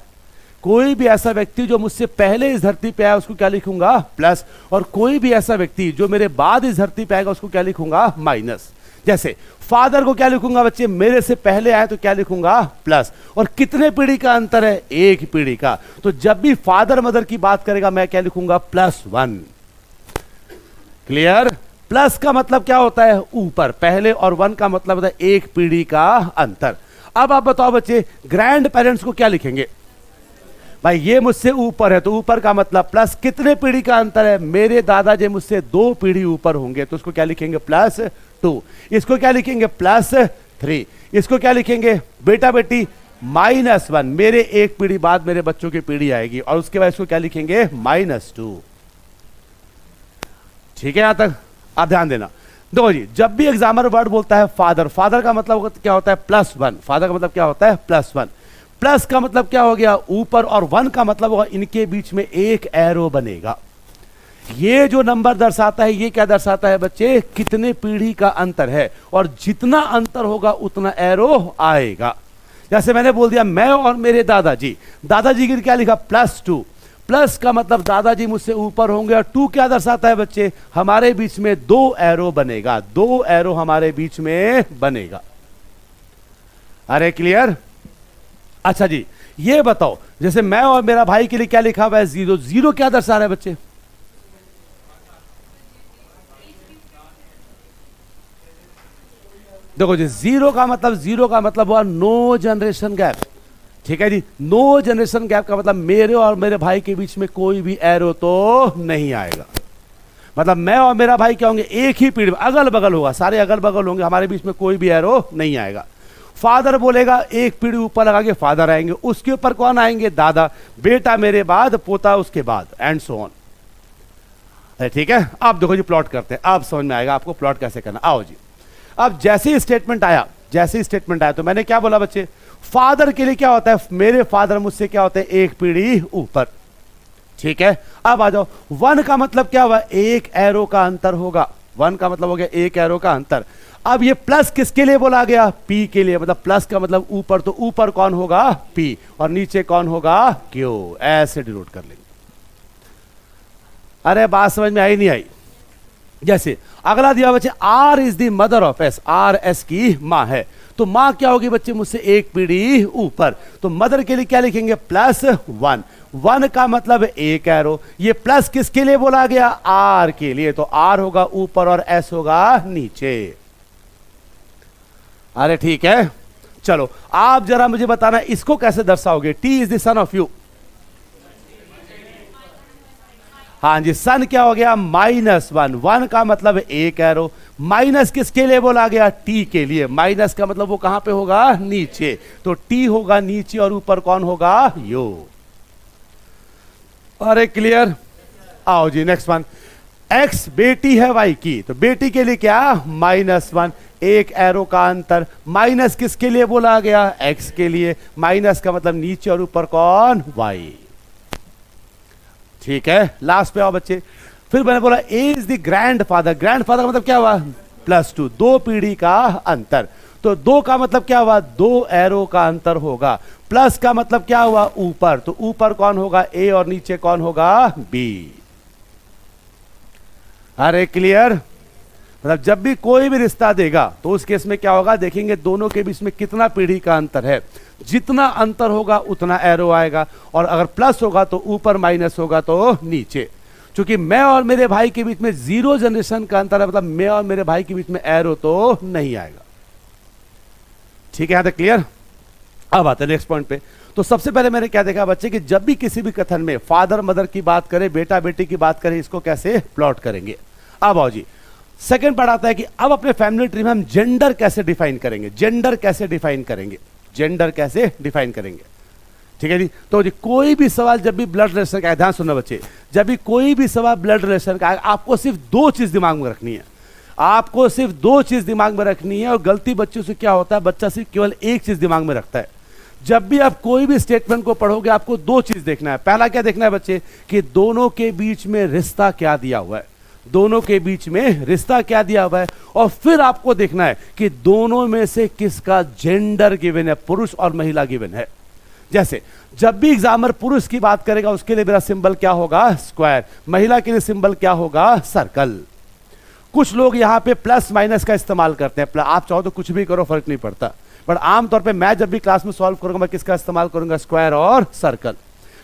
कोई भी ऐसा व्यक्ति जो मुझसे पहले इस धरती पे आया उसको क्या लिखूंगा? प्लस। और कोई भी ऐसा व्यक्ति जो मेरे बाद इस धरती पे आएगा उसको क्या लिखूंगा? माइनस। जैसे फादर को क्या लिखूंगा बच्चे? मेरे से पहले आए तो क्या लिखूंगा? प्लस। और कितने पीढ़ी का अंतर है? 1 पीढ़ी का। तो जब भी फादर मदर की बात करेगा मैं क्या लिखूंगा? +1। क्लियर? प्लस का मतलब क्या होता है, ऊपर, पहले, और वन का मतलब होता है एक पीढ़ी का अंतर। अब आप बताओ बच्चे, ग्रैंड पेरेंट्स को क्या लिखेंगे? भाई ये मुझसे ऊपर है तो ऊपर का मतलब प्लस, कितने पीढ़ी का अंतर है, मेरे दादाजी मुझसे 2 पीढ़ी ऊपर होंगे तो उसको क्या लिखेंगे, +2। इसको क्या लिखेंगे, +3। इसको क्या लिखेंगे बेटा बेटी, -1, मेरे एक पीढ़ी बाद मेरे बच्चों की पीढ़ी आएगी, और उसके बाद इसको क्या लिखेंगे, -2। ठीक है यहां तक? आप ध्यान देना। देखो जी, जब भी एग्जामर वर्ड बोलता है फादर, फादर का मतलब क्या होता है, +1। फादर का मतलब क्या होता है, +1। प्लस का मतलब क्या हो गया, ऊपर, और 1 का मतलब होगा इनके बीच में एक एरो बनेगा। ये जो नंबर दर्शाता है ये क्या दर्शाता है बच्चे, कितने पीढ़ी का अंतर है, और जितना अंतर होगा उतना एरो आएगा। जैसे मैंने बोल दिया मैं और मेरे दादाजी, दादाजी की क्या लिखा, +2। प्लस का मतलब दादाजी मुझसे ऊपर होंगे, और 2 क्या दर्शाता है बच्चे, हमारे बीच में 2 एरो बनेगा, 2 एरो हमारे बीच में बनेगा। अरे क्लियर? अच्छा जी, ये बताओ, जैसे मैं और मेरा भाई के लिए क्या लिखा हुआ है, 0। 0 क्या दर्शा रहा है बच्चे, देखो जी, 0 का मतलब हुआ नो जनरेशन गैप। ठीक है जी, नो जनरेशन गैप का मतलब मेरे और मेरे भाई के बीच में कोई भी एरो तो नहीं आएगा। मतलब मैं और मेरा भाई क्या होंगे, एक ही पीढ़ी में, अगल बगल होगा, सारे अगल बगल होंगे, हमारे बीच में कोई भी एरो नहीं आएगा। फादर बोलेगा एक पीढ़ी ऊपर लगा के फादर आएंगे, उसके ऊपर कौन आएंगे, दादा, बेटा मेरे बाद, पोता उसके बाद, एंड सो ऑन। ठीक है, आप देखो जी प्लॉट करते हैं, आप समझ में आएगा आपको प्लॉट कैसे करना। आओ जी, अब जैसे ही स्टेटमेंट आया तो मैंने क्या बोला बच्चे, फादर के लिए क्या होता है, मेरे फादर मुझसे क्या होते हैं, एक पीढ़ी ऊपर। ठीक है, अब आ जाओ, 1 का मतलब क्या हुआ, एक एरो का अंतर होगा। 1 का मतलब हो गया एक एरो का अंतर। अब ये प्लस किसके लिए बोला गया, P के लिए, मतलब प्लस का मतलब ऊपर, तो ऊपर कौन होगा, P, और नीचे कौन होगा, Q। ऐसे डिनोट कर लेंगे। अरे बात समझ में आई नहीं आई? जैसे अगला दिया बच्चे, R is the mother of S, R S की मां है, तो मां क्या होगी बच्चे, मुझसे एक पीढ़ी ऊपर, तो मदर के लिए क्या लिखेंगे, +1। 1 का मतलब एक एरो, ये प्लस किसके लिए बोला गया, R के लिए, तो R होगा ऊपर और S होगा नीचे। अरे ठीक है, चलो आप जरा मुझे बताना इसको कैसे दर्शाओगे, T is the son of you. हाँ जी, सन क्या हो गया, -1। 1 का मतलब एक एरो, माइनस किसके लिए बोला गया, T के लिए, माइनस का मतलब वो कहां पे होगा, नीचे, तो T होगा नीचे और ऊपर कौन होगा, यू। अरे क्लियर? आओ जी नेक्स्ट वन, X बेटी है Y की, तो बेटी के लिए क्या, -1, एक एरो का अंतर, माइनस किसके लिए बोला गया, X के लिए, माइनस का मतलब नीचे और ऊपर कौन, Y। ठीक है, लास्ट पे आओ बच्चे, फिर मैंने बोला A is the grandfather, grandfather का मतलब क्या हुआ, +2, 2 पीढ़ी का अंतर, तो 2 का मतलब क्या हुआ, 2 एरो का अंतर होगा। प्लस का मतलब क्या हुआ, ऊपर, तो ऊपर कौन होगा, A, और नीचे कौन होगा, B। अरे क्लियर? मतलब जब भी कोई भी रिश्ता देगा तो उस केस में क्या होगा, देखेंगे दोनों के बीच में कितना पीढ़ी का अंतर है, जितना अंतर होगा उतना एरो आएगा, और अगर प्लस होगा तो ऊपर, माइनस होगा तो नीचे। क्योंकि मैं और मेरे भाई के बीच में 0 जनरेशन का अंतर है, मतलब मैं और मेरे भाई के बीच में एरो तो नहीं आएगा। ठीक है, यहां तक क्लियर? अब आते हैं नेक्स्ट पॉइंट पे। तो सबसे पहले मैंने क्या देखा बच्चे कि जब भी किसी भी कथन में फादर मदर की बात करें, बेटा बेटी की बात करें, इसको कैसे प्लॉट करेंगे। अब आओ जी, सेकंड पार्ट आता है कि अब अपने फैमिली ट्री में हम जेंडर कैसे डिफाइन करेंगे, जेंडर कैसे डिफाइन करेंगे, जेंडर कैसे डिफाइन करेंगे। ठीक है जी, तो जी कोई भी सवाल जब भी ब्लड रिलेशन का, ध्यान सुनना बच्चे, जब भी कोई भी सवाल ब्लड रिलेशन का, आपको सिर्फ 2 चीज दिमाग में रखनी है, आपको सिर्फ 2 चीज दिमाग में रखनी है। और गलती बच्चों से क्या होता है, बच्चा सिर्फ केवल एक चीज दिमाग में रखता है। जब भी आप कोई भी स्टेटमेंट को पढ़ोगे आपको 2 चीज देखना है। पहला क्या देखना है बच्चे, कि दोनों के बीच में रिश्ता क्या दिया हुआ है, दोनों के बीच में रिश्ता क्या दिया हुआ है, और फिर आपको देखना है कि दोनों में से किसका जेंडर गिवन है, पुरुष और महिला गिवन है। जैसे जब भी एग्जामर पुरुष की बात करेगा उसके लिए मेरा सिंबल क्या होगा, स्क्वायर, महिला के लिए सिंबल क्या होगा, सर्कल। कुछ लोग यहां पे प्लस माइनस का इस्तेमाल करते हैं, आप चाहो तो कुछ भी करो, फर्क नहीं पड़ता, बट आमतौर पे मैं जब भी क्लास में सॉल्व करूंगा मैं किसका इस्तेमाल करूंगा, स्क्वायर और सर्कल।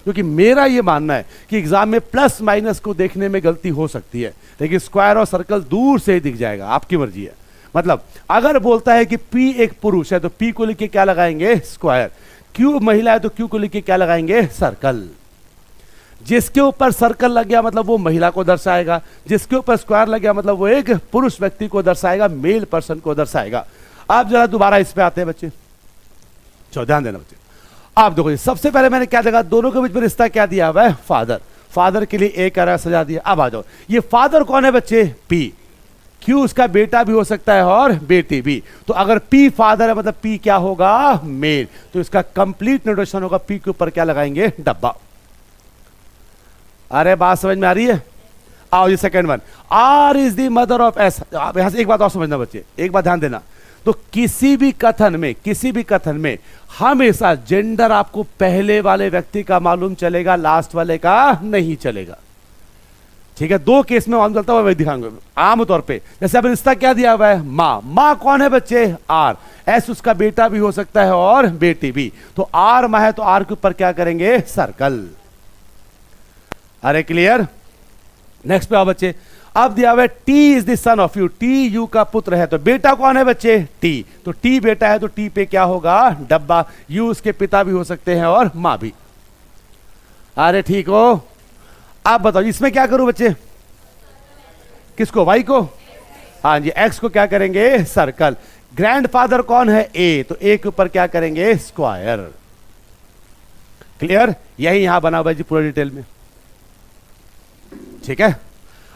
क्योंकि मेरा ये मानना है कि एग्जाम में प्लस माइनस को देखने में गलती हो सकती है, लेकिन स्क्वायर और सर्कल दूर से ही दिख जाएगा, आपकी मर्जी है। मतलब अगर बोलता है कि P एक पुरुष है तो P को लिख के क्या लगाएंगे, स्क्वायर। Q महिला है तो Q को लिख के क्या लगाएंगे, सर्कल। जिसके ऊपर सर्कल लग गया मतलब वो महिला को दर्शाएगा, जिसके ऊपर स्क्वायर लग गया मतलब वो एक पुरुष व्यक्ति को दर्शाएगा, मेल पर्सन को दर्शाएगा। आप जरा दोबारा इस पे आते हैं बच्चे, चलो ध्यान देना बच्चे। आप देखो सबसे पहले मैंने क्या देखा, दोनों के बीच में रिश्ता क्या दिया हुआ है, फादर। फादर के लिए एक एरो सजा दिया। अब आ जाओ, ये फादर कौन है बच्चे, P। Q उसका बेटा भी हो सकता है और बेटी भी। तो अगर P फादर है मतलब P क्या होगा, मेल। तो इसका कंप्लीट नोटेशन होगा, P के ऊपर क्या लगाएंगे, डब्बा। अरे बात समझ में आ रही है? आओ ये second one, R is the mother of S। आप यहां से एक बात और समझना बच्चे, एक बात ध्यान देना। तो किसी भी कथन में हमेशा जेंडर आपको पहले वाले व्यक्ति का मालूम चलेगा, लास्ट वाले का नहीं चलेगा। ठीक है, दो केस में मालूम चलता हुआ मैं दिखाऊंगा आमतौर पे। जैसे अब रिश्ता क्या दिया हुआ है, माँ। माँ कौन है बच्चे, R। S उसका बेटा भी हो सकता है और बेटी भी। तो R माँ है तो R के ऊपर क्या करेंगे, सर्कल। अरे क्लियर? नेक्स्ट पे आओ बच्चे। अब दिया हुआ है T is the son of you. T you का पुत्र है तो बेटा कौन है बच्चे, T। तो T बेटा है तो T पे क्या होगा, डब्बा। यू उसके पिता भी हो सकते हैं और मां भी। अरे ठीक हो? आप बताओ इसमें क्या करूं बच्चे, किसको, वाई को? हाँ जी, एक्स को क्या करेंगे, सर्कल। ग्रैंडफादर कौन है, ए। तो ए के ऊपर क्या करेंगे, स्क्वायर। क्लियर? यही यहां बना हुआ है जी पूरा डिटेल में। ठीक है,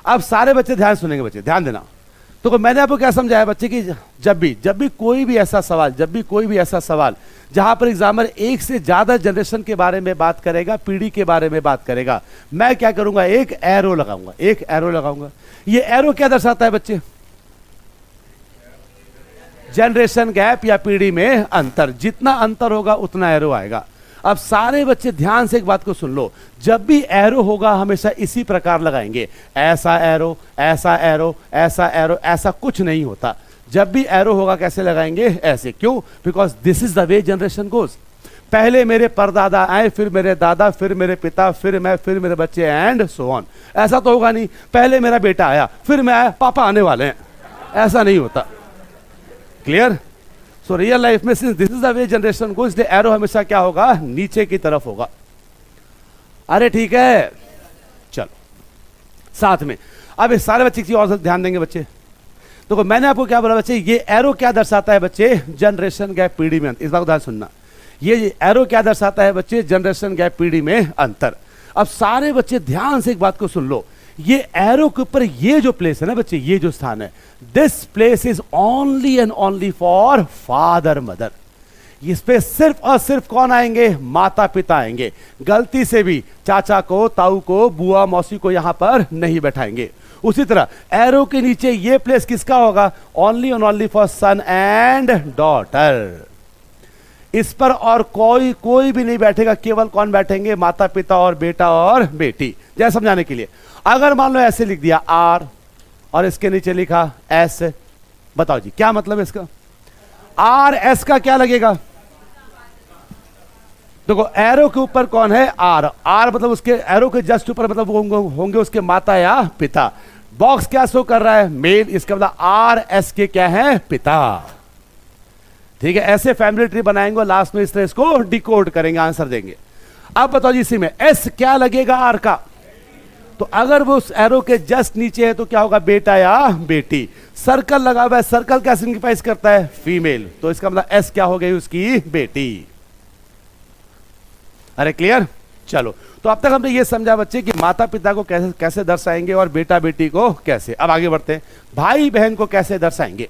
अब सारे बच्चे ध्यान सुनेंगे बच्चे, ध्यान देना। तो मैंने आपको क्या समझाया बच्चे कि जब भी कोई भी ऐसा सवाल जहां पर एग्जामिनर एक से ज्यादा जनरेशन के बारे में बात करेगा, पीढ़ी के बारे में बात करेगा, मैं क्या करूंगा, एक एरो लगाऊंगा। ये एरो क्या दर्शाता है बच्चे, जनरेशन गैप या पीढ़ी में अंतर। जितना अंतर होगा उतना एरो आएगा। अब सारे बच्चे ध्यान से एक बात को सुन लो, जब भी एरो होगा हमेशा इसी प्रकार लगाएंगे, ऐसा एरो, ऐसा एरो, ऐसा एरो, ऐसा कुछ नहीं होता। जब भी एरो होगा कैसे लगाएंगे, ऐसे। क्यों? Because this is the way generation goes. पहले मेरे परदादा आए, फिर मेरे दादा, फिर मेरे पिता, फिर मैं, फिर मेरे बच्चे एंड सो ऑन। ऐसा तो होगा नहीं, पहले मेरा बेटा आया, फिर मैं आया, पापा आने वाले हैं, ऐसा नहीं होता। क्लियर? सो रियल लाइफ में since this is the way generation goes, इसलिए एरो हमेशा क्या होगा, नीचे की तरफ होगा। अरे ठीक है, चलो साथ में अब इस सारे बच्चे की और ध्यान देंगे बच्चे। तो मैंने आपको क्या बोला बच्चे, ये एरो क्या दर्शाता है बच्चे, जनरेशन गैप, पीढ़ी में अंतर। इस बात को ध्यान सुनना, ये एरो क्या दर्शाता है बच्चे, जनरेशन गैप, पीढ़ी में अंतर। अब सारे बच्चे ध्यान से एक बात को सुन लो, ये एरो के ऊपर ये जो प्लेस है ना बच्चे, ये जो स्थान है, this place is only and only for father mother. इस पे सिर्फ और सिर्फ कौन आएंगे, माता पिता आएंगे। गलती से भी चाचा को, ताऊ को, बुआ मौसी को यहां पर नहीं बैठाएंगे। उसी तरह एरो के नीचे ये प्लेस किसका होगा, only and only for son and daughter. इस पर और कोई भी नहीं बैठेगा, केवल कौन बैठेंगे, माता पिता और बेटा और बेटी। जैसे समझाने के लिए, अगर मान लो ऐसे लिख दिया आर और इसके नीचे लिखा एस, बताओ जी क्या मतलब है इसका, आर एस का क्या लगेगा। देखो एरो के ऊपर कौन है, आर। आर मतलब उसके एरो के जस्ट ऊपर मतलब होंगे उसके माता या पिता। बॉक्स क्या शो कर रहा है, मेल, इसका मतलब आर एस के क्या है, पिता। ठीक है, ऐसे फैमिली ट्री बनाएंगे और लास्ट में इस तरह इसको डिकोड करेंगे, आंसर देंगे। अब बताओ जी इसी में एस क्या लगेगा, आर का। तो अगर वो उस एरो के जस्ट नीचे है तो क्या होगा, बेटा या बेटी। सर्कल लगा हुआ है, सर्कल क्या सिग्निफाइज करता है, फीमेल। तो इसका मतलब एस क्या हो गई, उसकी बेटी। अरे क्लियर? चलो, तो अब तक हमने ये समझा बच्चे कि माता पिता को कैसे कैसे दर्शाएंगे और बेटा बेटी को कैसे। अब आगे बढ़ते हैं, भाई बहन को कैसे दर्शाएंगे।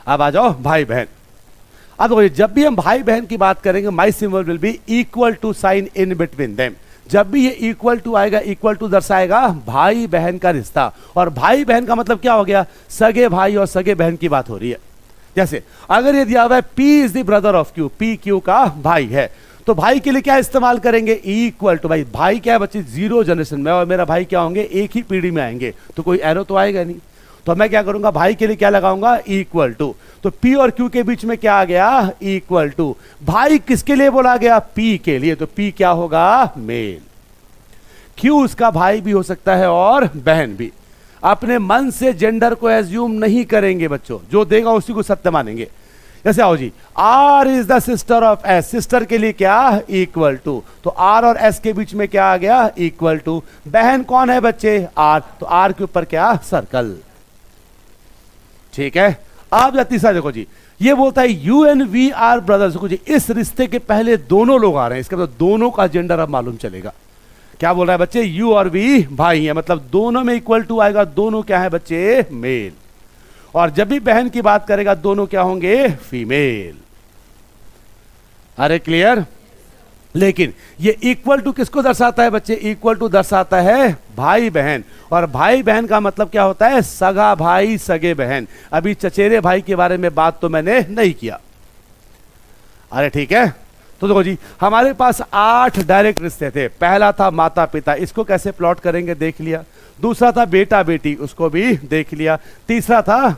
अब आ जाओ भाई बहन। अब देखो जब भी हम भाई बहन की बात करेंगे, my symbol will be equal to sign in between them. जब भी ये इक्वल टू आएगा, इक्वल टू दर्शाएगा भाई बहन का रिश्ता। और भाई बहन का मतलब क्या हो गया, सगे भाई और सगे बहन की बात हो रही है। जैसे अगर ये दिया हुआ है P is the brother of Q, P Q का भाई है, तो भाई के लिए क्या इस्तेमाल करेंगे, इक्वल टू। भाई भाई क्या है बच्चे, जीरो जनरेशन में, और मेरा भाई क्या होंगे, एक ही पीढ़ी में आएंगे, तो कोई एरो तो आएगा नहीं। तो मैं क्या करूंगा, भाई के लिए क्या लगाऊंगा, इक्वल टू। तो P और Q के बीच में क्या आ गया, इक्वल टू। भाई किसके लिए बोला गया, P के लिए, तो P क्या होगा, मेल। Q उसका भाई भी हो सकता है और बहन भी। अपने मन से जेंडर को एज्यूम नहीं करेंगे बच्चों, जो देगा उसी को सत्य मानेंगे। जैसे आओ जी, R is the sister of S, sister के लिए क्या, इक्वल टू। तो R और S के बीच में क्या आ गया, इक्वल टू। बहन कौन है बच्चे, R, तो R के ऊपर क्या, सर्कल। ठीक है। अब तीसरा देखो जी, ये बोलता है you and we are brothers. देखो जी, इस रिश्ते के पहले दोनों लोग आ रहे हैं, इसका मतलब दोनों का जेंडर अब मालूम चलेगा। क्या बोल रहा है बच्चे, यू और वी भाई है, मतलब दोनों में इक्वल टू आएगा, दोनों क्या है बच्चे, मेल। और जब भी बहन की बात करेगा दोनों क्या होंगे, फीमेल। अरे क्लियर। लेकिन ये इक्वल टू किसको दर्शाता है बच्चे, इक्वल टू दर्शाता है भाई बहन। और भाई बहन का मतलब क्या होता है, सगा भाई सगे बहन। अभी चचेरे भाई के बारे में बात तो मैंने नहीं किया। अरे ठीक है। तो देखो जी, हमारे पास 8 डायरेक्ट रिश्ते थे। पहला था माता पिता, इसको कैसे प्लॉट करेंगे देख लिया। दूसरा था बेटा बेटी, उसको भी देख लिया। तीसरा था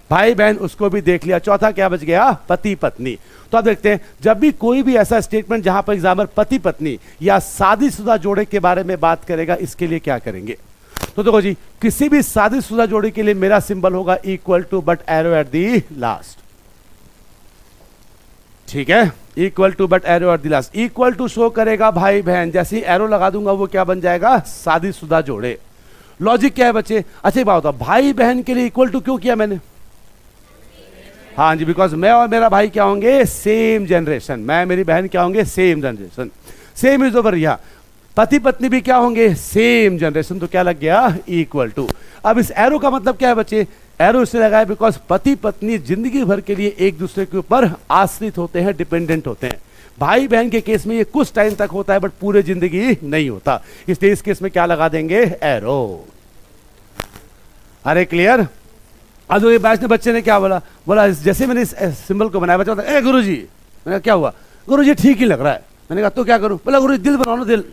भाई बहन, उसको भी देख लिया। चौथा क्या बच गया, पति पत्नी। तो अब देखते हैं, जब भी कोई भी ऐसा स्टेटमेंट जहां पर एग्जाम्पल पति पत्नी या शादीशुदा जोड़े के बारे में बात करेगा, इसके लिए क्या करेंगे। तो देखो जी, किसी भी शादीशुदा जोड़े के लिए मेरा सिंबल होगा equal to but arrow at the last. ठीक है, equal to but arrow at the last. Equal to show करेगा भाई बहन, जैसे ही एरो लगा दूंगा वो क्या बन जाएगा, शादीशुदा जोड़े। लॉजिक क्या है बच्चे, अच्छा बात होता, भाई बहन के लिए इक्वल टू क्यों किया मैंने, हाँ जी, बिकॉज मैं और मेरा भाई क्या होंगे, सेम जनरेशन। मैं मेरी बहन क्या होंगे, same generation. Same is over, यहाँ पति पत्नी भी क्या होंगे, सेम जनरेशन। तो क्या लग गया, इक्वल टू। अब इस एरो का मतलब क्या है बच्चे, एरो इससे लगा है बिकॉज पति पत्नी जिंदगी भर के लिए एक दूसरे के ऊपर आश्रित होते हैं, डिपेंडेंट होते हैं। भाई बहन के केस में ये कुछ टाइम तक होता है बट पूरे जिंदगी नहीं होता, इसलिए इस केस में क्या लगा देंगे, एरो। अरे क्लियर। आज ये बैच ने बच्चे ने क्या बोला, बोला जैसे मैंने इस सिंबल को बनाया, बच्चा बोला ए गुरुजी। मैंने कहा क्या हुआ, गुरुजी ठीक ही लग रहा है। मैंने कहा तो क्या करूं, बोला गुरुजी दिल बनाओ ना, दिल,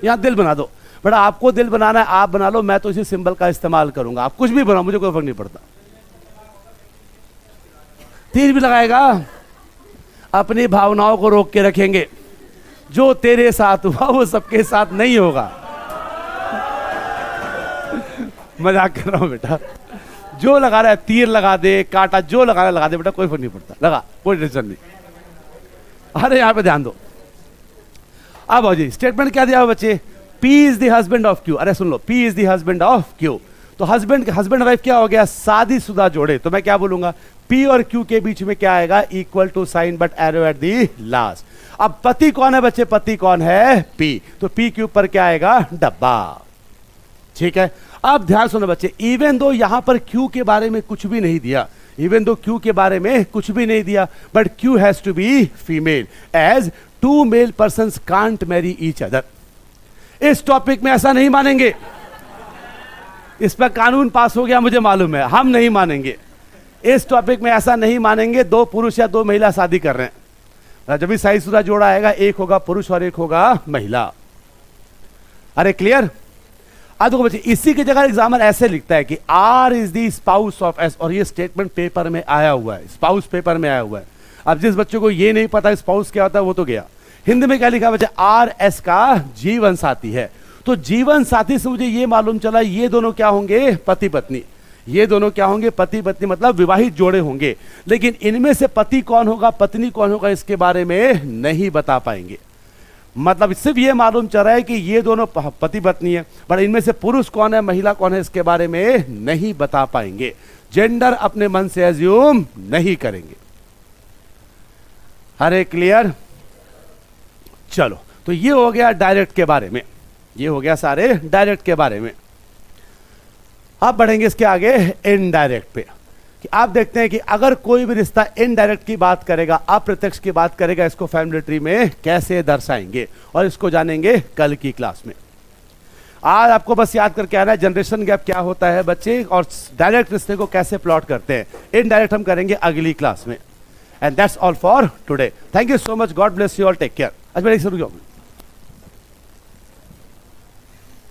यहाँ दिल बना दो। बड़ा आपको दिल बनाना है, आप बना लो, मैं तो इसी सिंबल का इस्तेमाल करूंगा। आप कुछ भी बनाओ, मुझे कोई फर्क नहीं पड़ता। तीर भी लगाएगा, अपनी भावनाओं को रोक के रखेंगे। जो तेरे साथ हुआ वो सबके साथ नहीं होगा। मजाक कर रहा हूं बेटा। जो लगा रहा है तीर लगा दे, कांटा जो लगा रहा है लगा दे बेटा, कोई फर्क नहीं पड़ता, लगा, कोई टेंशन नहीं। अरे यहां पे ध्यान दो। अब आओ जी, स्टेटमेंट क्या दिया बच्चे, P is the husband of Q। अरे सुन लो, P is the husband of Q। तो हस्बैंड वाइफ क्या हो गया, शादीशुदा जोड़े। तो मैं क्या बोलूंगा, P और Q के बीच में क्या आएगा, equal to sign but arrow at the last. अब पति कौन है बच्चे, पति कौन है, P। तो P के ऊपर क्या आएगा, डब्बा। ठीक है। अब ध्यान सुनो बच्चे, इवन दो यहां पर Q के बारे में कुछ भी नहीं दिया, इवन दो Q के बारे में कुछ भी नहीं दिया, but Q has to be female as 2 male persons can't marry each other. इस टॉपिक में ऐसा नहीं मानेंगे, इस पर कानून पास हो गया मुझे मालूम है, हम नहीं मानेंगे। इस टॉपिक में ऐसा नहीं मानेंगे, 2 पुरुष या 2 महिला शादी कर रहे हैं, जब भी शादीशुदा जोड़ा आएगा, एक होगा पुरुष और एक होगा महिला। अरे क्लियर। आज देखो बच्चे, इसी की जगह एग्जामिनर ऐसे लिखता है कि R is the spouse of S, और ये स्टेटमेंट पेपर में आया हुआ है, स्पाउस पेपर में आया हुआ है। अब जिस बच्चों को ये नहीं पता स्पाउस क्या होता है वो तो गया। हिंदी में क्या लिखा बच्चे, RS का जीवन साथी है। तो जीवन साथी से मुझे ये मालूम चला ये दोनों क्या होंगे, पति पत्नी। ये दोनों क्या होंगे, पति पत्नी, मतलब विवाहित जोड़े होंगे। लेकिन इनमें से पति कौन होगा, पत्नी कौन होगा, इसके बारे में नहीं बता पाएंगे। मतलब सिर्फ ये मालूम चल रहा है कि ये दोनों पति पत्नी है, बट इनमें से पुरुष कौन है, महिला कौन है, इसके बारे में नहीं बता पाएंगे। जेंडर अपने मन से एज्यूम नहीं करेंगे। अरे क्लियर। चलो, तो ये हो गया डायरेक्ट के बारे में, ये हो गया सारे डायरेक्ट के बारे में। अब बढ़ेंगे इसके आगे इनडायरेक्ट पे, कि आप देखते हैं कि अगर कोई भी रिश्ता इनडायरेक्ट की बात करेगा, अप्रत्यक्ष की बात करेगा, इसको फैमिली ट्री में कैसे दर्शाएंगे, और इसको जानेंगे कल की क्लास में। आज आपको बस याद करके आना है जनरेशन गैप क्या होता है बच्चे, और डायरेक्ट रिश्ते को कैसे प्लॉट करते हैं। इनडायरेक्ट हम करेंगे अगली क्लास में। And that's all for today. Thank you so much, God bless you all, take care. आज मेरे